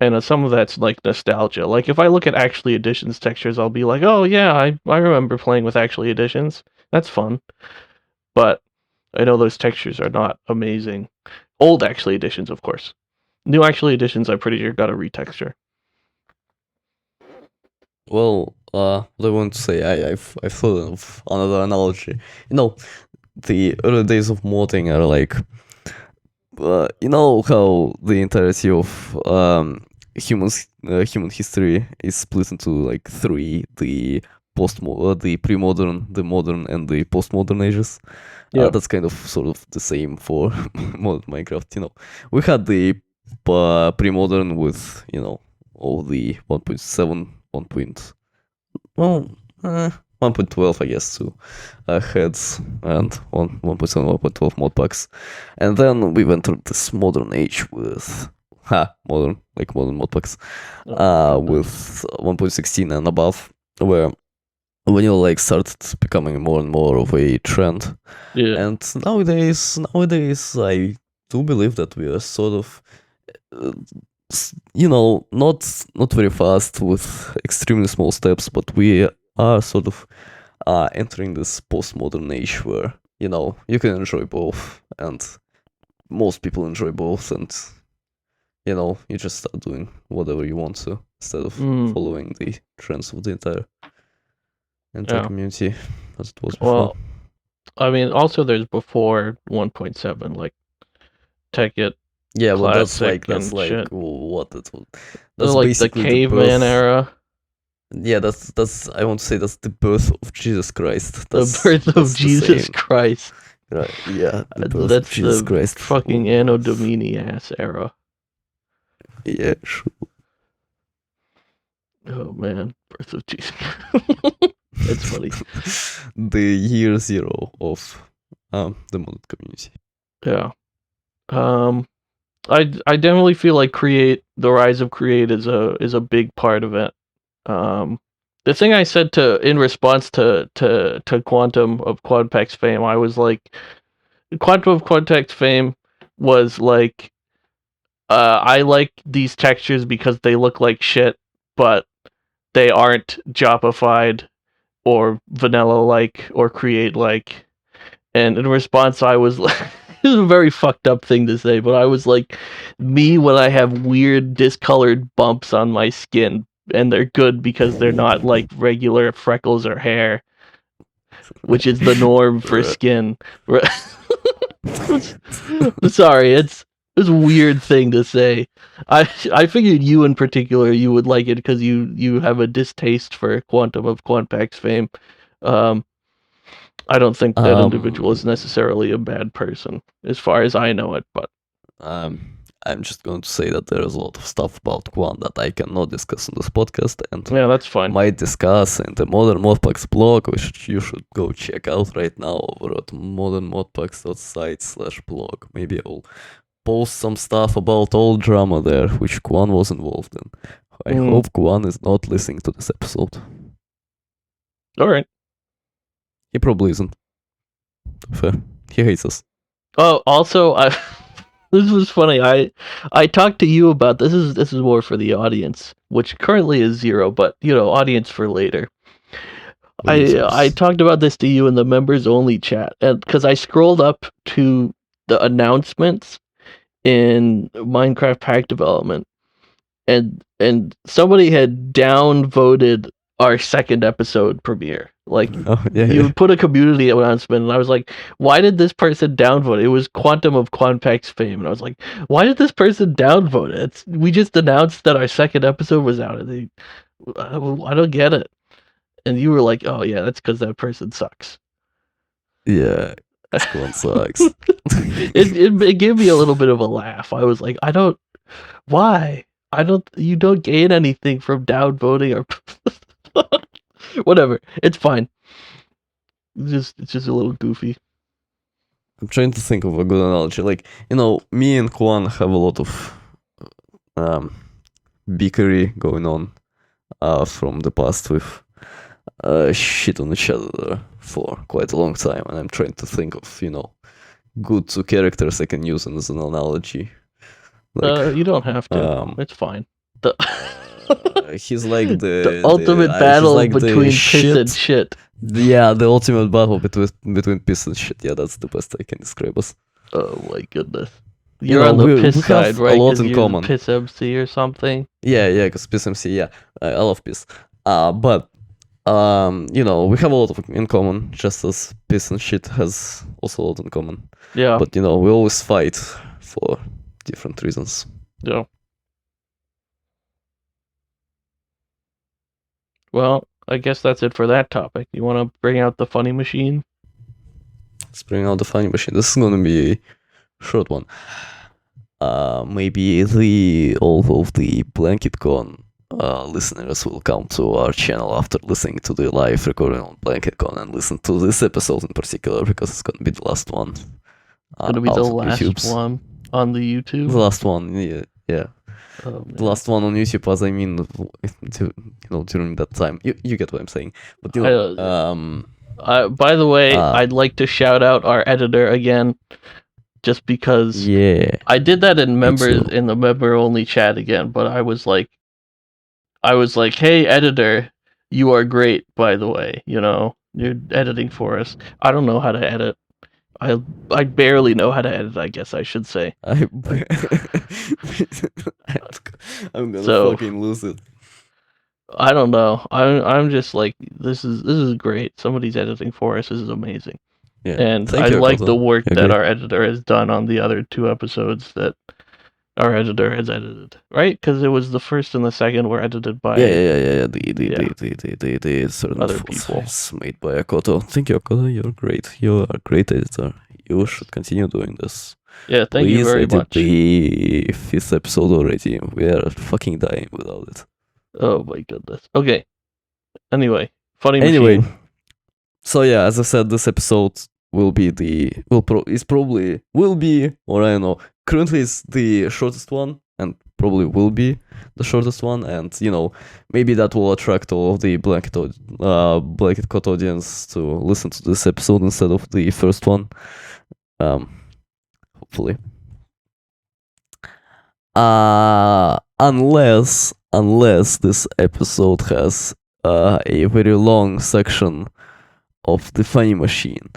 And some of that's like nostalgia. Like if I look at Actually Editions textures, I'll be like, oh yeah, I remember playing with Actually Editions. That's fun. But I know those textures are not amazing. Old Actually Editions, of course. New Actually Editions, I'm pretty sure got a retexture. Well, what I want to say, I've thought of another analogy. You know, the early days of modding are like, you know how the entirety of human history is split into like three: the the pre-modern, the modern, and the postmodern ages. Yeah. That's kind of sort of the same for Minecraft. You know, we had the pre-modern with all the 1.7, 1. Well, 1.12, I guess, to heads and 1.7, 1.12 mod packs. And then we entered this modern age with, modern mod packs, with 1.16 and above, where vanilla like started becoming more and more of a trend. Yeah. And nowadays, I do believe that we are sort of, uh, not very fast with extremely small steps, but we are sort of entering this postmodern age where you can enjoy both, and most people enjoy both, and you just start doing whatever you want to instead of following the trends of the entire community as it was before. Well, I mean, also there's before 1.7, like Tekkit. Yeah, well, that's Classic like and shit. what that's like the basically caveman era. Yeah, that's I want to say that's the birth of Jesus Christ. The birth of Jesus Christ. Right, yeah, the birth That's of Jesus the Christ. fucking Anno Domini ass era. Yeah, sure. Oh man, birth of Jesus. It's funny. The year zero of the modded community. Yeah. I definitely feel like the rise of Create is a big part of it. The thing I said in response to Quantum of Quadpack's fame, I was like, Quantum of Quadpack's fame was like, I like these textures because they look like shit, but they aren't Jopified or vanilla like or Create like. And in response, I was like, this is a very fucked up thing to say, but I was like, me when I have weird discolored bumps on my skin, and they're good because they're not like regular freckles or hair, which is the norm for skin. Sorry, it's a weird thing to say. I figured you in particular, you would like it because you have a distaste for Quantum of Quantpack's fame. I don't think that individual is necessarily a bad person, as far as I know it, but I'm just going to say that there is a lot of stuff about Quan that I cannot discuss on this podcast, and yeah, that's fine. Might discuss in the Modern Modpacks blog, which you should go check out right now over at modernmodpacks.site/blog. Maybe I'll post some stuff about old drama there, which Quan was involved in. I hope Quan is not listening to this episode. Alright. He probably isn't. Fair. He hates us. Oh, also, this was funny. I talked to you about this. Is more for the audience, which currently is 0, but audience for later. I talked about this to you in the members only chat, and because I scrolled up to the announcements in Minecraft pack development, and somebody had downvoted our second episode premiere. Like, you put a community announcement, and I was like, why did this person downvote it? It was Quantum of Quanpack's fame, and I was like, why did this person downvote it? We just announced that our second episode was out, and I don't get it. And you were like, oh yeah, that's because that person sucks. Yeah, this one sucks. it gave me a little bit of a laugh. I was like, why? You don't gain anything from downvoting or whatever. It's fine. It's just a little goofy. I'm trying to think of a good analogy. Like, me and Juan have a lot of bickery going on from the past with shit on each other for quite a long time, and I'm trying to think of, good two characters I can use as an analogy. You don't have to. Um, It's fine. The he's like the ultimate battle like between piss and shit. Yeah, the ultimate battle between piss and shit. Yeah, that's the best I can describe us. Oh my goodness. You're on the piss we side, have right? a lot 'Cause in you're common. the piss MC or something. Yeah, because piss MC. Yeah, I love piss. But we have a lot in common, just as piss and shit has also a lot in common. Yeah. But we always fight for different reasons. Yeah. Well, I guess that's it for that topic. You want to bring out the funny machine? Let's bring out the funny machine. This is gonna be a short one. Maybe all of the BlanketCon listeners will come to our channel after listening to the live recording on BlanketCon and listen to this episode in particular, because it's gonna be the last one. Gonna be the last one on the YouTube. The last one, yeah. Oh, the last one on YouTube, as I mean, during that time. You get what I'm saying. But by the way, I'd like to shout out our editor again, just because. Yeah. I did that in the member only chat again, but I was like, hey editor, you are great, by the way. You're editing for us. I don't know how to edit. I barely know how to edit, I guess I should say. I'm gonna fucking lose it. I don't know. I'm just like, this is great. Somebody's editing for us. This is amazing. Yeah. And I like the work that our editor has done on the other 2 episodes that our editor has edited, right? Because it was the first and the second were edited by the certain other people made by Akoto. Thank you, Akoto. You're great. You are a great editor. You should continue doing this. Yeah, thank you very much. The 5th episode already. We are fucking dying without it. Oh my goodness. Okay. Anyway, funny machine. So yeah, as I said, this episode will be or I don't know. Currently, it's the shortest one, and probably will be the shortest one, and maybe that will attract all of the BlanketCon audience to listen to this episode instead of the first one. Hopefully. Unless this episode has a very long section of the funny machine,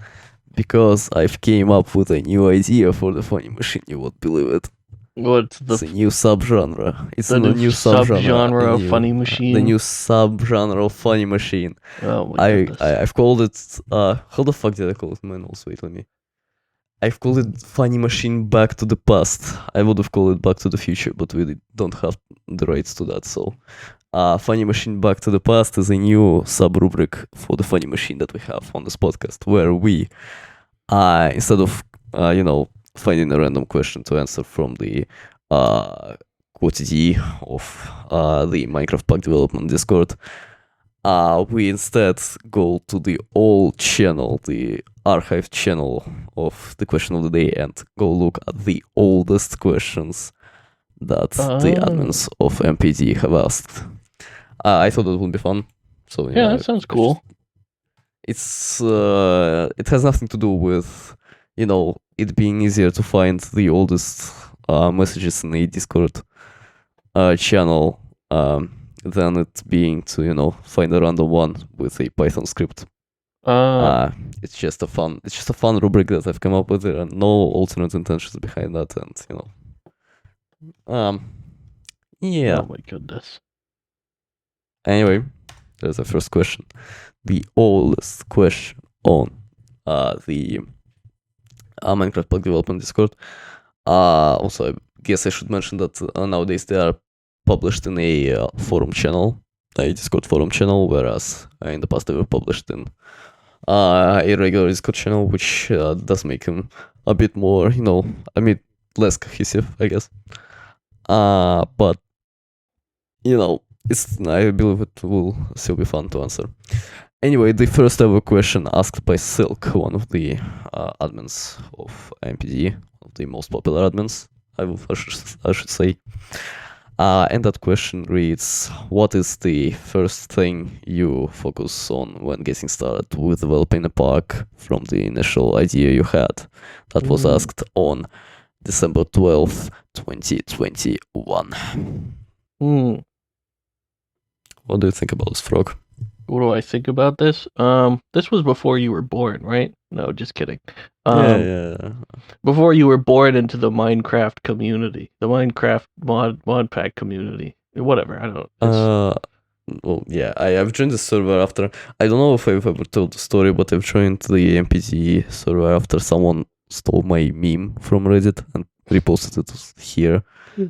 because I've came up with a new idea for the funny machine. You won't believe it. What's it's a new subgenre. It's a new subgenre of funny machine. The new subgenre of funny machine. Oh my goodness. I've called it. How the fuck did I call it? Man, also wait, let me. I've called it Funny Machine Back to the Past. I would have called it Back to the Future, but we don't have the rights to that. So, Funny Machine Back to the Past is a new sub-rubric for the Funny Machine that we have on this podcast, where we, instead of, finding a random question to answer from the quantity of the Minecraft Pack Development Discord, we instead go to the old channel, the archive channel of the question of the day, and go look at the oldest questions that the admins of MPD have asked. I thought it would be fun. So that sounds cool. It's it has nothing to do with it being easier to find the oldest messages in the Discord channel than it being to find a random one with a Python script. It's just a fun rubric that I've come up with. There are no alternate intentions behind that, and yeah. Oh my goodness. Anyway, there's the first question. The oldest question on the Minecraft Pack Development Discord. Also, I guess I should mention that nowadays they are published in a forum channel, a Discord forum channel, whereas in the past they were published in a regular Discord channel, which does make them a bit more, less cohesive, I guess. But I believe it will still be fun to answer. Anyway, the first ever question asked by Silk, one of the admins of MPD, one of the most popular admins, I should say. And that question reads, what is the first thing you focus on when getting started with developing a pack from the initial idea you had? That was asked on December 12th, 2021. What do you think about this, Frog? What do I think about this? This was before you were born, right? No, just kidding. Yeah. Before you were born into the Minecraft community, the Minecraft modpack community, whatever. I don't. Well, yeah, I've joined the server after. I don't know if I've ever told the story, but I've joined the MPG server after someone stole my meme from Reddit and reposted it here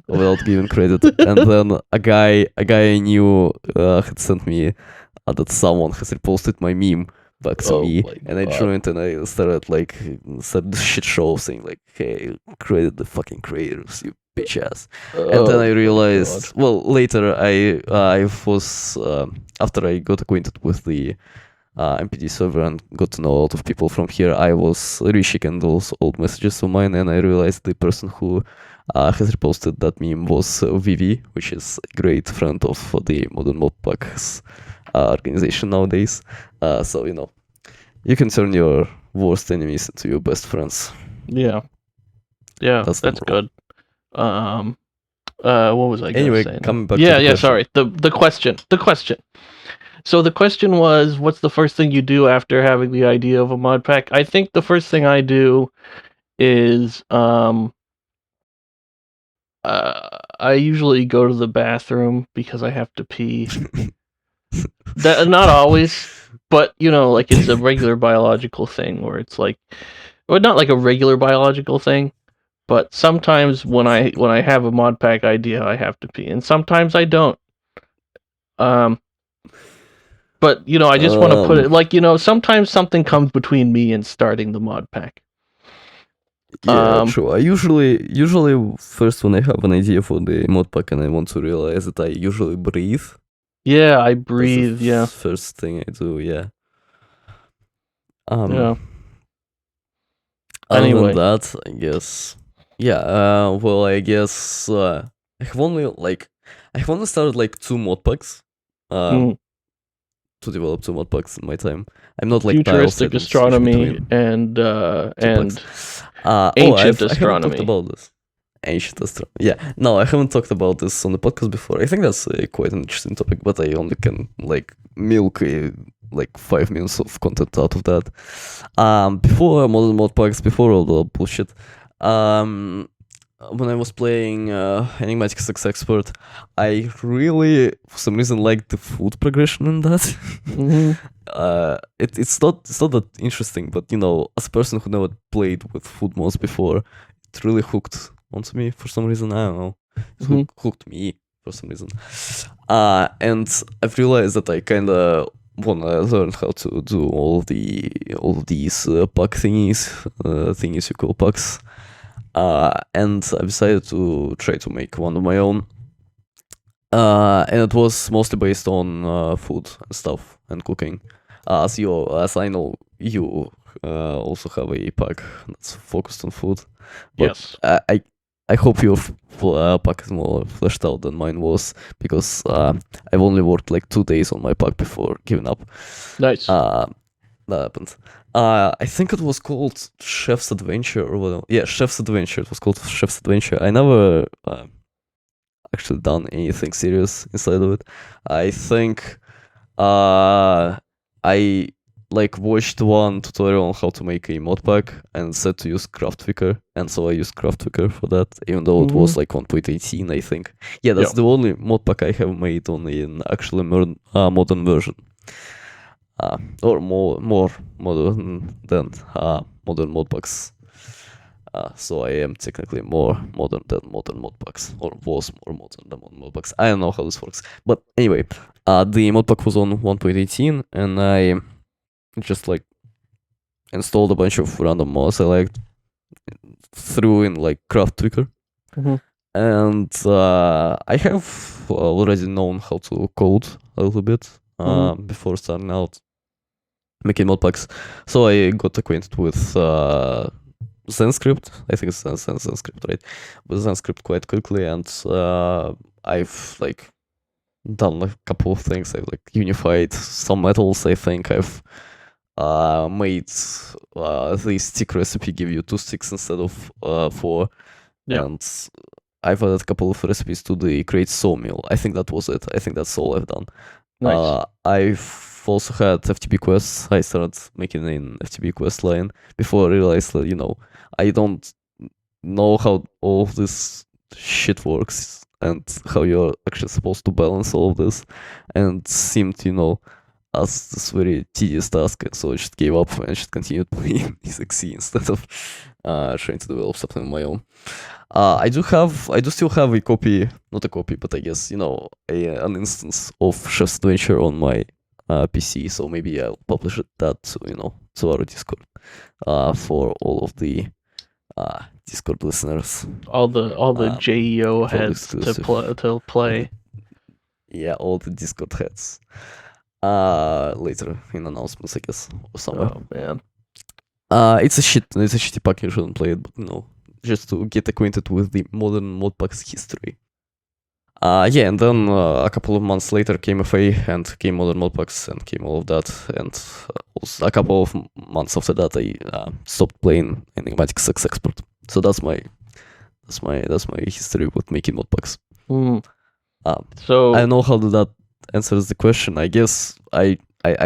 without giving credit. And then a guy I knew had sent me that someone has reposted my meme back to me, and I joined and I started the shit show saying like, "Hey, credit the fucking creators, you bitch ass." And then I realized, well, later I was after I got acquainted with the MPD server and got to know a lot of people from here, I was rechecking those old messages of mine, and I realized the person who has reposted that meme was Vivi, which is a great friend of the Modern Modpack's organization nowadays. So you can turn your worst enemies into your best friends. Yeah, that's good. What was I anyway saying? Coming back to the question. Sorry, the question. So the question was, what's the first thing you do after having the idea of a mod pack? I think the first thing I do is I usually go to the bathroom because I have to pee. That not always, but like it's a regular biological thing, or it's like, well, not like a regular biological thing, but sometimes when I have a mod pack idea, I have to pee, and sometimes I don't. But I just want to put it like sometimes something comes between me and starting the mod pack. Yeah, true. I usually first when I have an idea for the mod pack and I want to realize it, I usually breathe. Yeah, I breathe. That's the first thing I do. Yeah. Yeah. Other Anyway. than that, I guess. Yeah. Well, I guess I have only started like 2 mod packs. To develop 2 mod packs in my time. I'm not like futuristic astronomy and ancient astronomy. I haven't talked about this. Ancient astronomy. Yeah, no, I haven't talked about this on the podcast before. I think that's quite an interesting topic, but I only can like milk 5 minutes of content out of that. Before modern mod packs, before all the bullshit, when I was playing Enigmatic Sex Expert, I really, for some reason, liked the food progression in that. It's not that interesting, but as a person who never played with food mods before, it really hooked onto me for some reason. I don't know. It hooked me for some reason. And I've realized that I kind of wanna learn how to do all of these pack thingies you call packs. And I decided to try to make one of my own. And it was mostly based on food and stuff and cooking. As I know, you also have a pack that's focused on food. But yes. I hope your pack is more fleshed out than mine was, because I've only worked like 2 days on my pack before giving up. Nice. That happened. I think it was called Chef's Adventure or whatever. Yeah, Chef's Adventure. It was called Chef's Adventure. I never actually done anything serious inside of it. I think I watched one tutorial on how to make a mod pack and said to use Craftwicker, and so I used Craftwicker for that, even though it was like 1.18, I think. Yeah, that's the only mod pack I have made on an actually modern version. Or more modern than modern modpacks. So I am technically more modern than modern modpacks, or was more modern than modern modpacks. I don't know how this works, but anyway, the modpack was on 1.18, and I just installed a bunch of random mods I liked, threw in Craftwicker, and I have already known how to code a little bit before starting out making modpacks. So I got acquainted with ZenScript. I think it's ZenScript, right? With ZenScript quite quickly, and I've like done a couple of things. I've like unified some metals. I think I've made the stick recipe give you 2 sticks instead of 4. Yeah. And I've added a couple of recipes to the create sawmill. I think that was it. I think that's all I've done. Nice. I've also had FTP quests. I started making an FTP quest line before I realized that, I don't know how all of this shit works and how you're actually supposed to balance all of this, and seemed, as this very tedious task, and so I just gave up and I just continued playing EXE instead of trying to develop something on my own. I do still have a copy, not a copy, but I guess, an instance of Chef's Adventure on my PC, so maybe I'll publish that to our Discord for all of the Discord listeners. All the JEO heads to play. Yeah, all the Discord heads. Later in announcements, I guess, or somewhere. Oh man. It's a shitty pack. You shouldn't play it, but just to get acquainted with the modern modpack's history. Yeah, and then a couple of months later came FA and came modern modpacks and came all of that, and also a couple of months after that I stopped playing Enigmatic Sex Expert. So that's my history with making modpacks. So I don't know how that answers the question. I guess I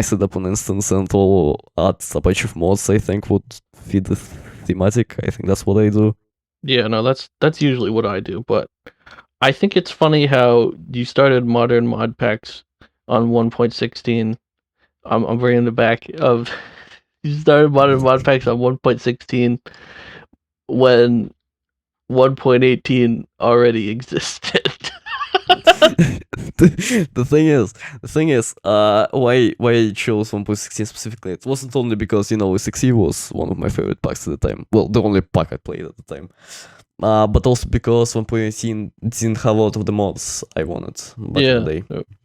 set up an instance and all add a bunch of mods I think would fit the thematic. I think that's what I do. Yeah, no, that's usually what I do, but I think it's funny how you started modern mod packs on 1.16. I'm bringing the back of you started modern mod packs on 1.16 when 1.18 already existed. the thing is, why I chose 1.16 specifically, it wasn't only because EXE was one of my favorite packs at the time. Well, the only pack I played at the time. But also because 1.18 didn't have a lot of the mods I wanted back in the day.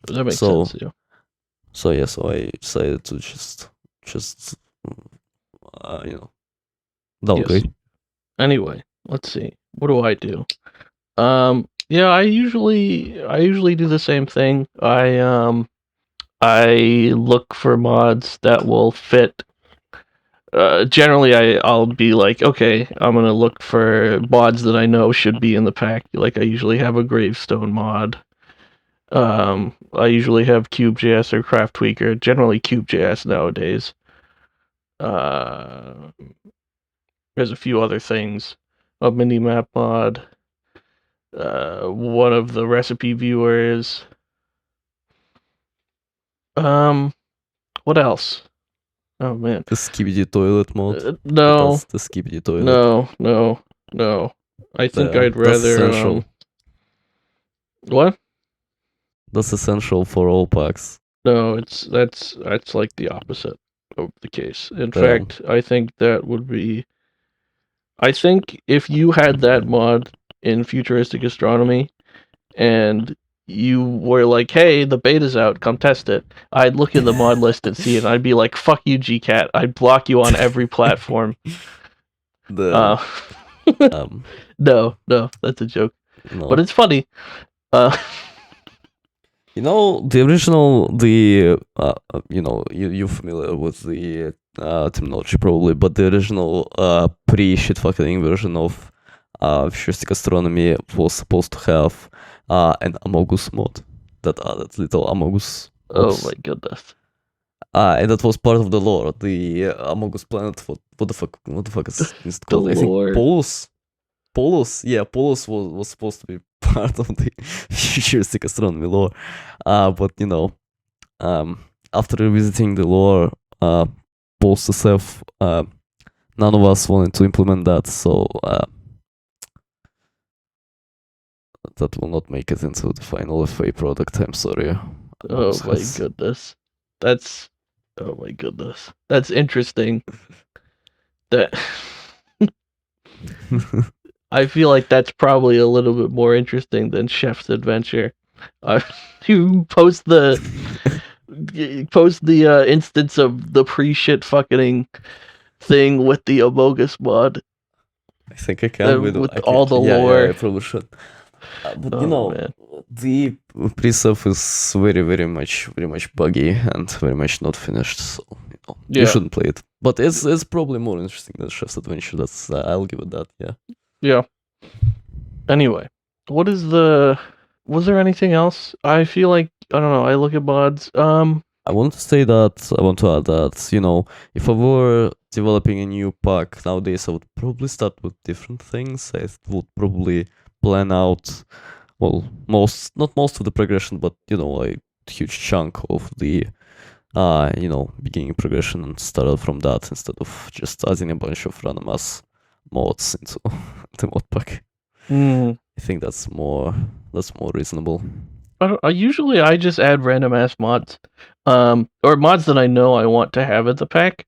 That makes sense. Yeah. So I decided to just downgrade. Yes. Anyway, let's see. What do I do? Yeah, I usually do the same thing. I look for mods that will fit. Generally, I'll be like, okay, I'm gonna look for mods that I know should be in the pack. Like I usually have a gravestone mod. I usually have CubeJS or Craft Tweaker. Generally CubeJS nowadays. There's a few other things. A mini map mod. One of the recipe viewers. What else? Oh man. The Skibidi toilet mod. No. The Skibidi toilet. No. I think I'd rather. What? That's essential for all packs. No, that's like the opposite of the case. In fact, I think that would be. I think if you had that mod in Futuristic Astronomy, and you were like, "Hey, the beta's out, come test it," I'd look in the mod list and see it, and I'd be like, "Fuck you, GCat! I'd block you on every platform." No, that's a joke. No. But it's funny. The original, you're familiar with the terminology probably, but the original pre-shitfucking version of Futuristic Astronomy was supposed to have an Amogus mod that added little Amogus. Oh my goodness. And that was part of the lore. The Amogus planet. What the fuck is it called? I think Polus. Yeah, Polus was supposed to be part of the Futuristic Astronomy lore. But after revisiting the lore post SF, none of us wanted to implement that, so that will not make it into the final FA product. I'm sorry. Oh my goodness. That's interesting. That I feel like that's probably a little bit more interesting than Chef's Adventure. You post the instance of the pre-shit fucking thing with the Amogus mod. I think I can with all the lore. Yeah, I probably should. But Oh man. the preset is very much buggy and very much not finished. So you Yeah. shouldn't play it. But it's probably more interesting than Chef's Adventure. That's I'll give it that. Yeah. Yeah. Anyway, was there anything else? I feel like I don't know. I look at mods. I want to add that, if I were developing a new pack nowadays, I would probably start with different things. I would probably plan out, well, not most of the progression, but, a huge chunk of the, beginning progression and start out from that instead of just adding a bunch of random ass mods into the mod pack. I think that's more reasonable. I just add random ass mods, or mods that I know I want to have in the pack,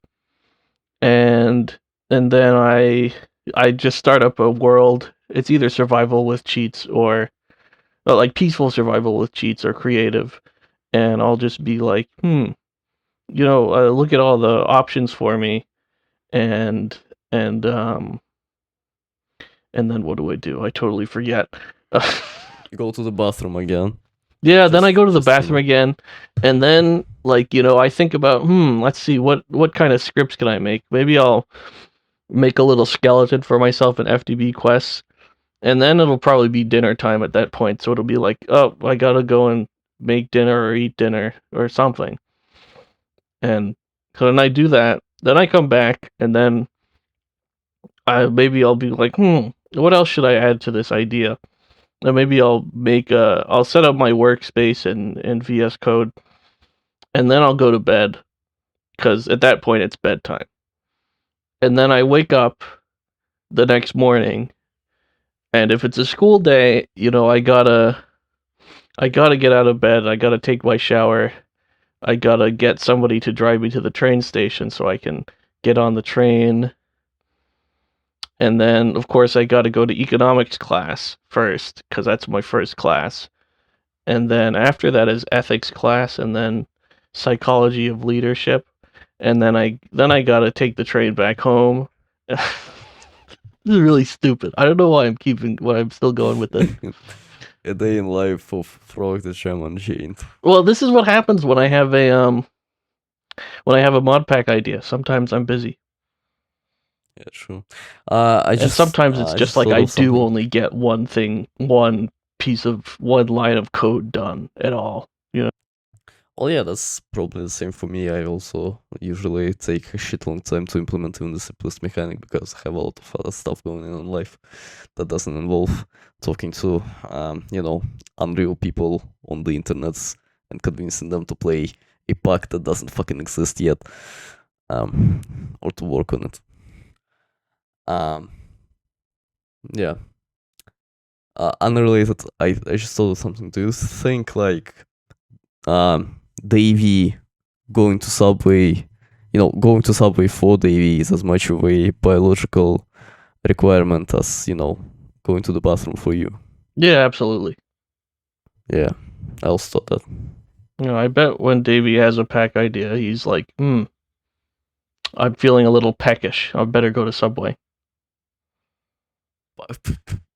and then I just start up a world. It's either survival with cheats or like peaceful survival with cheats or creative, and I'll just be like, look at all the options for me, and and um and then what do? I totally forget. Go to the bathroom again. Yeah, then I go to the bathroom again, and then I think about, let's see what kind of scripts can I make? Maybe I'll make a little skeleton for myself in FDB quests, and then it'll probably be dinner time at that point. So it'll be like, oh, I gotta go and make dinner or eat dinner or something. And so then I do that. Then I come back, and then maybe I'll be like, what else should I add to this idea? And maybe I'll set up my workspace in VS Code, and then I'll go to bed, because at that point it's bedtime. And then I wake up the next morning, and if it's a school day, I gotta get out of bed. I gotta take my shower. I gotta get somebody to drive me to the train station so I can get on the train. And then, of course, I gotta go to economics class first, because that's my first class. And then after that is ethics class, and then psychology of leadership. And then I gotta take the train back home. This is really stupid. I don't know why I'm still going with this. A day in life of Frog the Shaman Chained. Well, this is what happens when I have a mod pack idea. Sometimes I'm busy. Yeah, true. And sometimes it's just like I do only get one line of code done at all. Well, yeah, that's probably the same for me. I also usually take a shit long time to implement even the simplest mechanic because I have a lot of other stuff going on in life that doesn't involve talking to, unreal people on the internet and convincing them to play a pack that doesn't fucking exist yet, or to work on it. Yeah. Unrelated, I just thought of something. Do you think Davy going to Subway, going to Subway for Davy is as much of a biological requirement as, going to the bathroom for you? Yeah, absolutely. Yeah, I also thought that. I bet when Davey has a pack idea, he's like, I'm feeling a little peckish. I better go to Subway.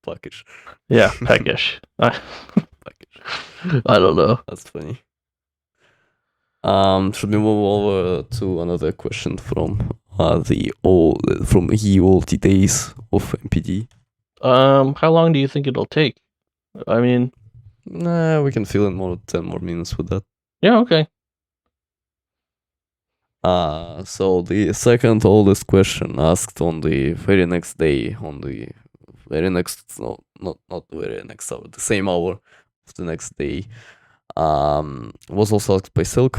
Peckish. Yeah, peckish. Peckish. I don't know. That's funny. Should we move over to another question from ye olde days of MPD? How long do you think it'll take? I mean, we can fill in 10 more minutes with that. Yeah, okay. So the second oldest question asked on the very next day, not the very next hour, the same hour of the next day, was also asked by Silk.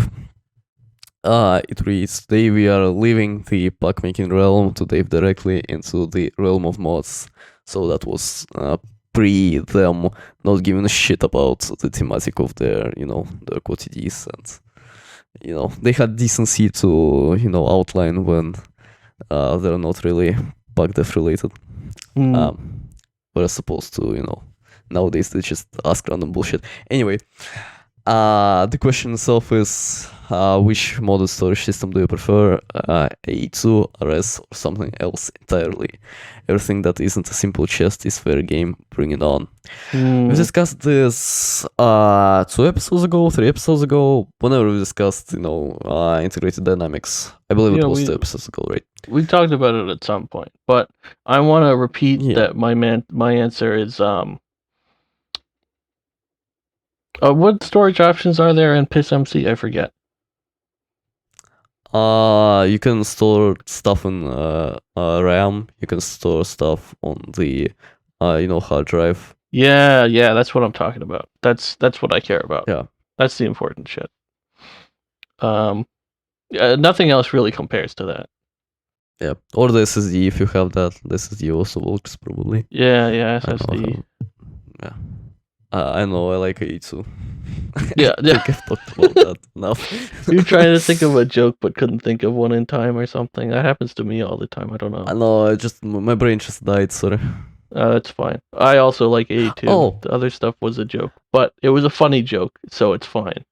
It reads, today we are leaving the pack making realm to dive directly into the realm of mods. So that was pre them not giving a shit about the thematic of their quotidians, and they had decency to outline when they're not really packdev related. We're supposed to nowadays they just ask random bullshit. Anyway, The question itself is, which modded storage system do you prefer? A2, RS, or something else entirely? Everything that isn't a simple chest is fair game. Bring it on. We discussed this 2 episodes ago, 3 episodes ago. Whenever we discussed, integrated dynamics. I believe it was 2 episodes ago, right? We talked about it at some point, but I want to repeat that my answer is what storage options are there in PysMC? I forget. You can store stuff in RAM. You can store stuff on the hard drive. Yeah, that's what I'm talking about. That's what I care about. Yeah, that's the important shit. Nothing else really compares to that. Yeah, or the SSD if you have that. The SSD also works probably. Yeah, SSD. I know, I like it too. Yeah, I think I've talked about that enough. You're trying to think of a joke but couldn't think of one in time or something. That happens to me all the time. I don't know. I know, my brain just died, sorry. That's fine. I also like A too. Oh. The other stuff was a joke, but it was a funny joke, so it's fine.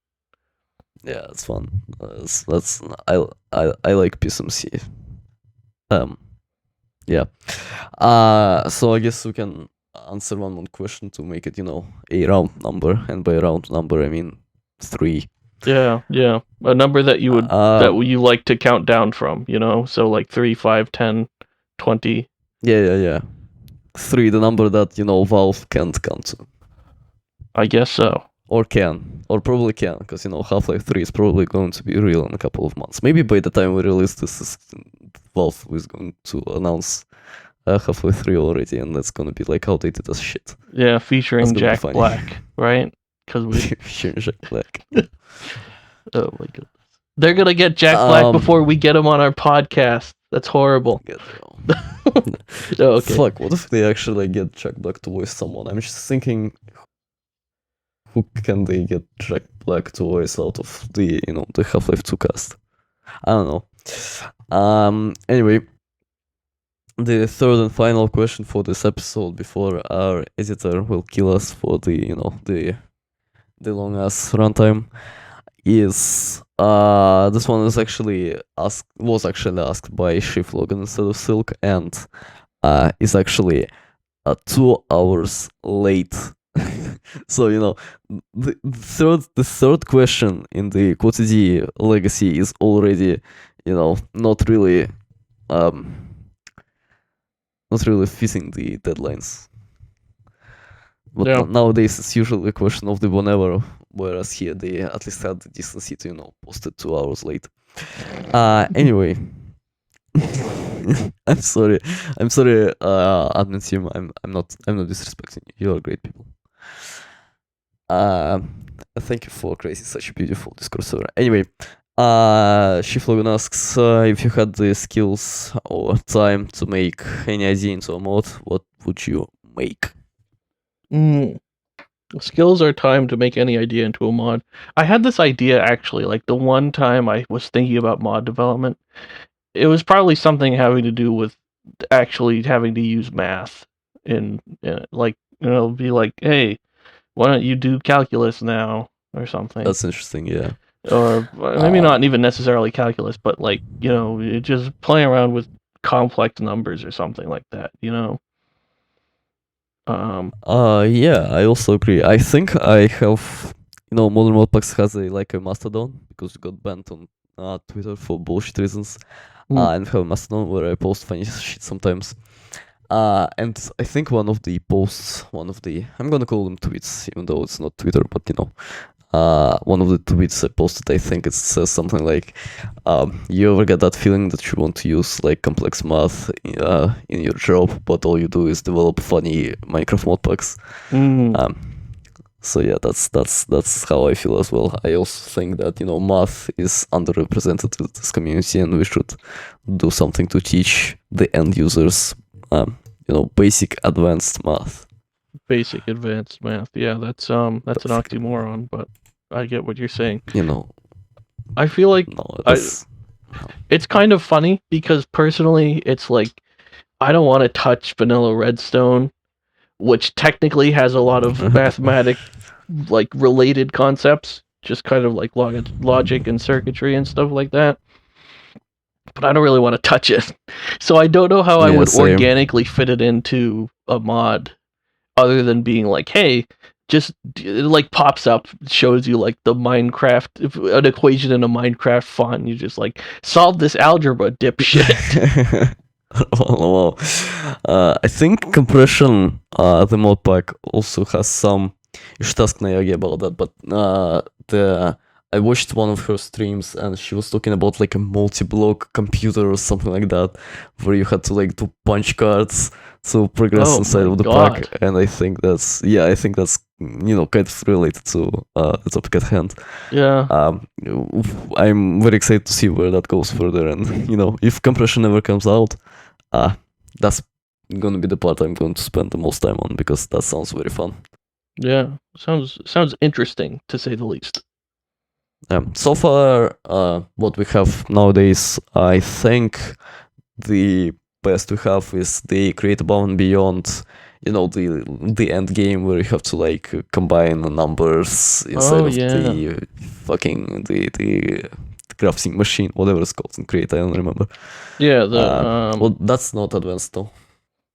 Yeah, it's fun. I like PSMC. Yeah. So I guess we can answer one more question to make it, a round number, and by round number I mean 3. Yeah. A number that you would that you like to count down from, so like 3, 5, 10, 20. Yeah. 3, the number that Valve can't count to. I guess so. Or probably can, because Half-Life 3 is probably going to be real in a couple of months. Maybe by the time we release this, Valve is going to announce Half-Life 3 already, and that's gonna be like outdated as shit. Yeah, featuring Jack Black, right? Because featuring Jack Black. Oh my goodness, they're gonna get Jack Black before we get him on our podcast. That's horrible. Okay. Fuck, what if they actually get Jack Black to voice someone? I'm just thinking, who can they get Jack Black to voice out of the the Half-Life 2 cast? I don't know. Anyway, the third and final question for this episode before our editor will kill us for the the long ass runtime is this one is actually asked by Shift Logan instead of Silk, and is actually 2 hours late. So the third question in the QuoTD legacy is already not really fitting the deadlines. But nowadays it's usually a question of the whenever, whereas here they at least had the decency to post it 2 hours late. Anyway. I'm sorry, admin team. I'm not disrespecting you. You're great people. Thank you for creating such a beautiful Discord server. Anyway, Shift Logan asks if you had the skills or time to make any idea into a mod, what would you make? Skills or time to make any idea into a mod. I had this idea actually, like the one time I was thinking about mod development. It was probably something having to do with actually having to use math in like, be like, hey, why don't you do calculus now or something? That's interesting, yeah. Or maybe not even necessarily calculus, but like, just playing around with complex numbers or something like that, Yeah, I also agree. I think I have, Modern Modpacks has a Mastodon, because we got banned on Twitter for bullshit reasons. And have a Mastodon where I post funny shit sometimes. And I think one of the posts, I'm gonna call them tweets, even though it's not Twitter, but one of the tweets I posted, I think it says something like, you ever get that feeling that you want to use like complex math in your job, but all you do is develop funny Minecraft modpacks. So yeah, that's how I feel as well. I also think that math is underrepresented in this community, and we should do something to teach the end users, basic advanced math. Basic advanced math. Yeah, that's an oxymoron, but I get what you're saying. I feel like it's kind of funny because personally, it's like I don't want to touch vanilla redstone, which technically has a lot of mathematic like related concepts, just kind of like logic and circuitry and stuff like that. But I don't really want to touch it. So I don't know how I Yeah, would same. organically fit it into a mod other than being like, hey, just it like pops up, shows you like the Minecraft, an equation in a Minecraft font. And you just like solve this algebra, dipshit. Well, I think compression, the modpack also has some. You should ask Nayagi about that. But I watched one of her streams and she was talking about like a multi-block computer or something like that, where you had to like do punch cards to progress Oh inside my of the God. pack. And I think that's kind of related to the topic at hand. Yeah. I'm very excited to see where that goes further, and if compression ever comes out, that's gonna be the part I'm going to spend the most time on because that sounds very fun. Yeah. Sounds interesting to say the least. So far, what we have nowadays, I think the best we have is the create above and beyond. The end game where you have to like combine the numbers inside of the fucking the crafting machine, whatever it's called in Create. I don't remember. Yeah. Well, that's not advanced though.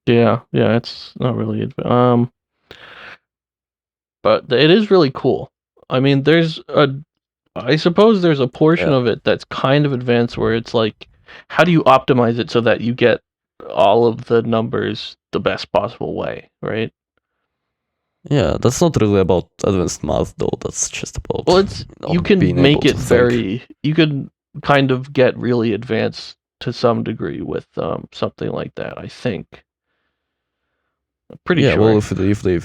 Yeah. It's not really but it is really cool. I mean, I suppose there's a portion of it that's kind of advanced where it's like, how do you optimize it so that you get all of the numbers the best possible way, right? Yeah, that's not really about advanced math though. That's just about you can being make able it to you can kind of get really advanced to some degree with something like that, I think. I'm pretty sure. Well, if the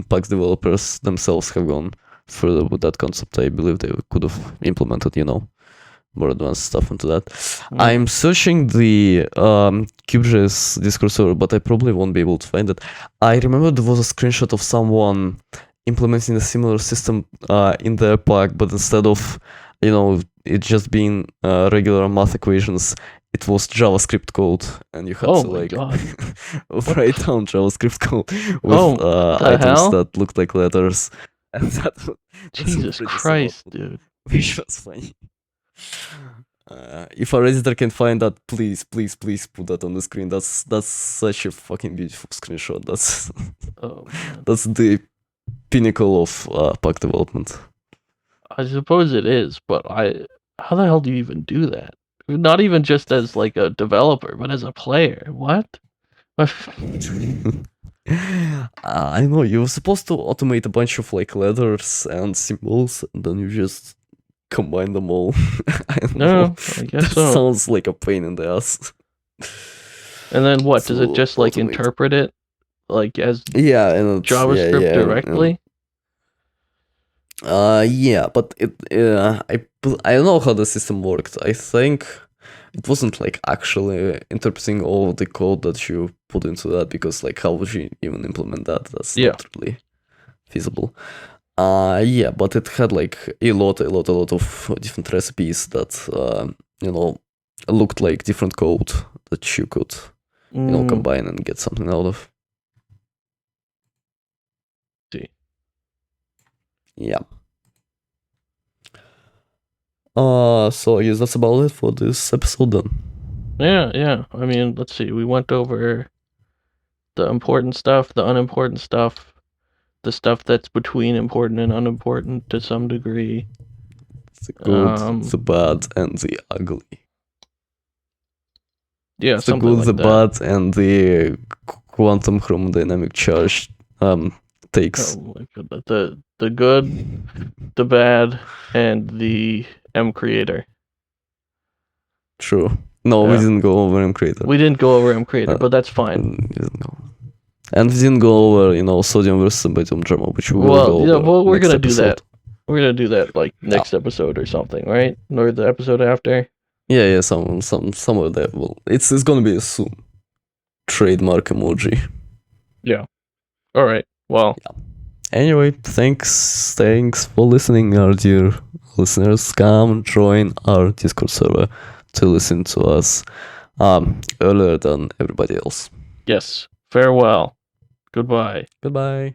pack developers themselves have gone further with that concept, I believe they could have implemented, more advanced stuff into that. I'm searching the CubeJS Discord server, but I probably won't be able to find it. I remember there was a screenshot of someone implementing a similar system in their pack, but instead of it just being regular math equations, it was JavaScript code, and you had to like write down JavaScript code with items that looked like letters. And Jesus Christ, dude. Which was funny. If a Redditor can find that, please put that on the screen. That's such a fucking beautiful screenshot. That's that's the pinnacle of pack development. I suppose it is, but how the hell do you even do that? Not even just as like a developer, but as a player. What? I know you're supposed to automate a bunch of like letters and symbols, and then you just combine them all. I don't know. I guess that sounds like a pain in the ass. And then what? Does it just like interpret it like as JavaScript directly? But I don't know how the system worked. I think it wasn't like actually interpreting all of the code that you put into that, because like how would you even implement that? That's not really feasible. But it had like a lot of different recipes that looked like different code that you could combine and get something out of. See. Yeah. So I guess that's about it for this episode then. Yeah. I mean, let's see. We went over the important stuff, the unimportant stuff, the stuff that's between important and unimportant to some degree. The good, the bad, and the ugly. Yeah, the good, the bad, and the quantum chromodynamic charge takes. Oh my god, the good, the bad, and the M creator. True. No, we didn't go over M creator. We didn't go over M creator, but that's fine. And we didn't go over, sodium versus symbiont drama, which we will go over. We're gonna do that. We're gonna do that like next episode or something, right? Or the episode after. Yeah, somewhere there. Well, it's gonna be a soon. Trademark emoji. Yeah. All right. Well. Yeah. Anyway, thanks for listening, our dear listeners. Come join our Discord server to listen to us earlier than everybody else. Yes. Farewell. Goodbye. Goodbye.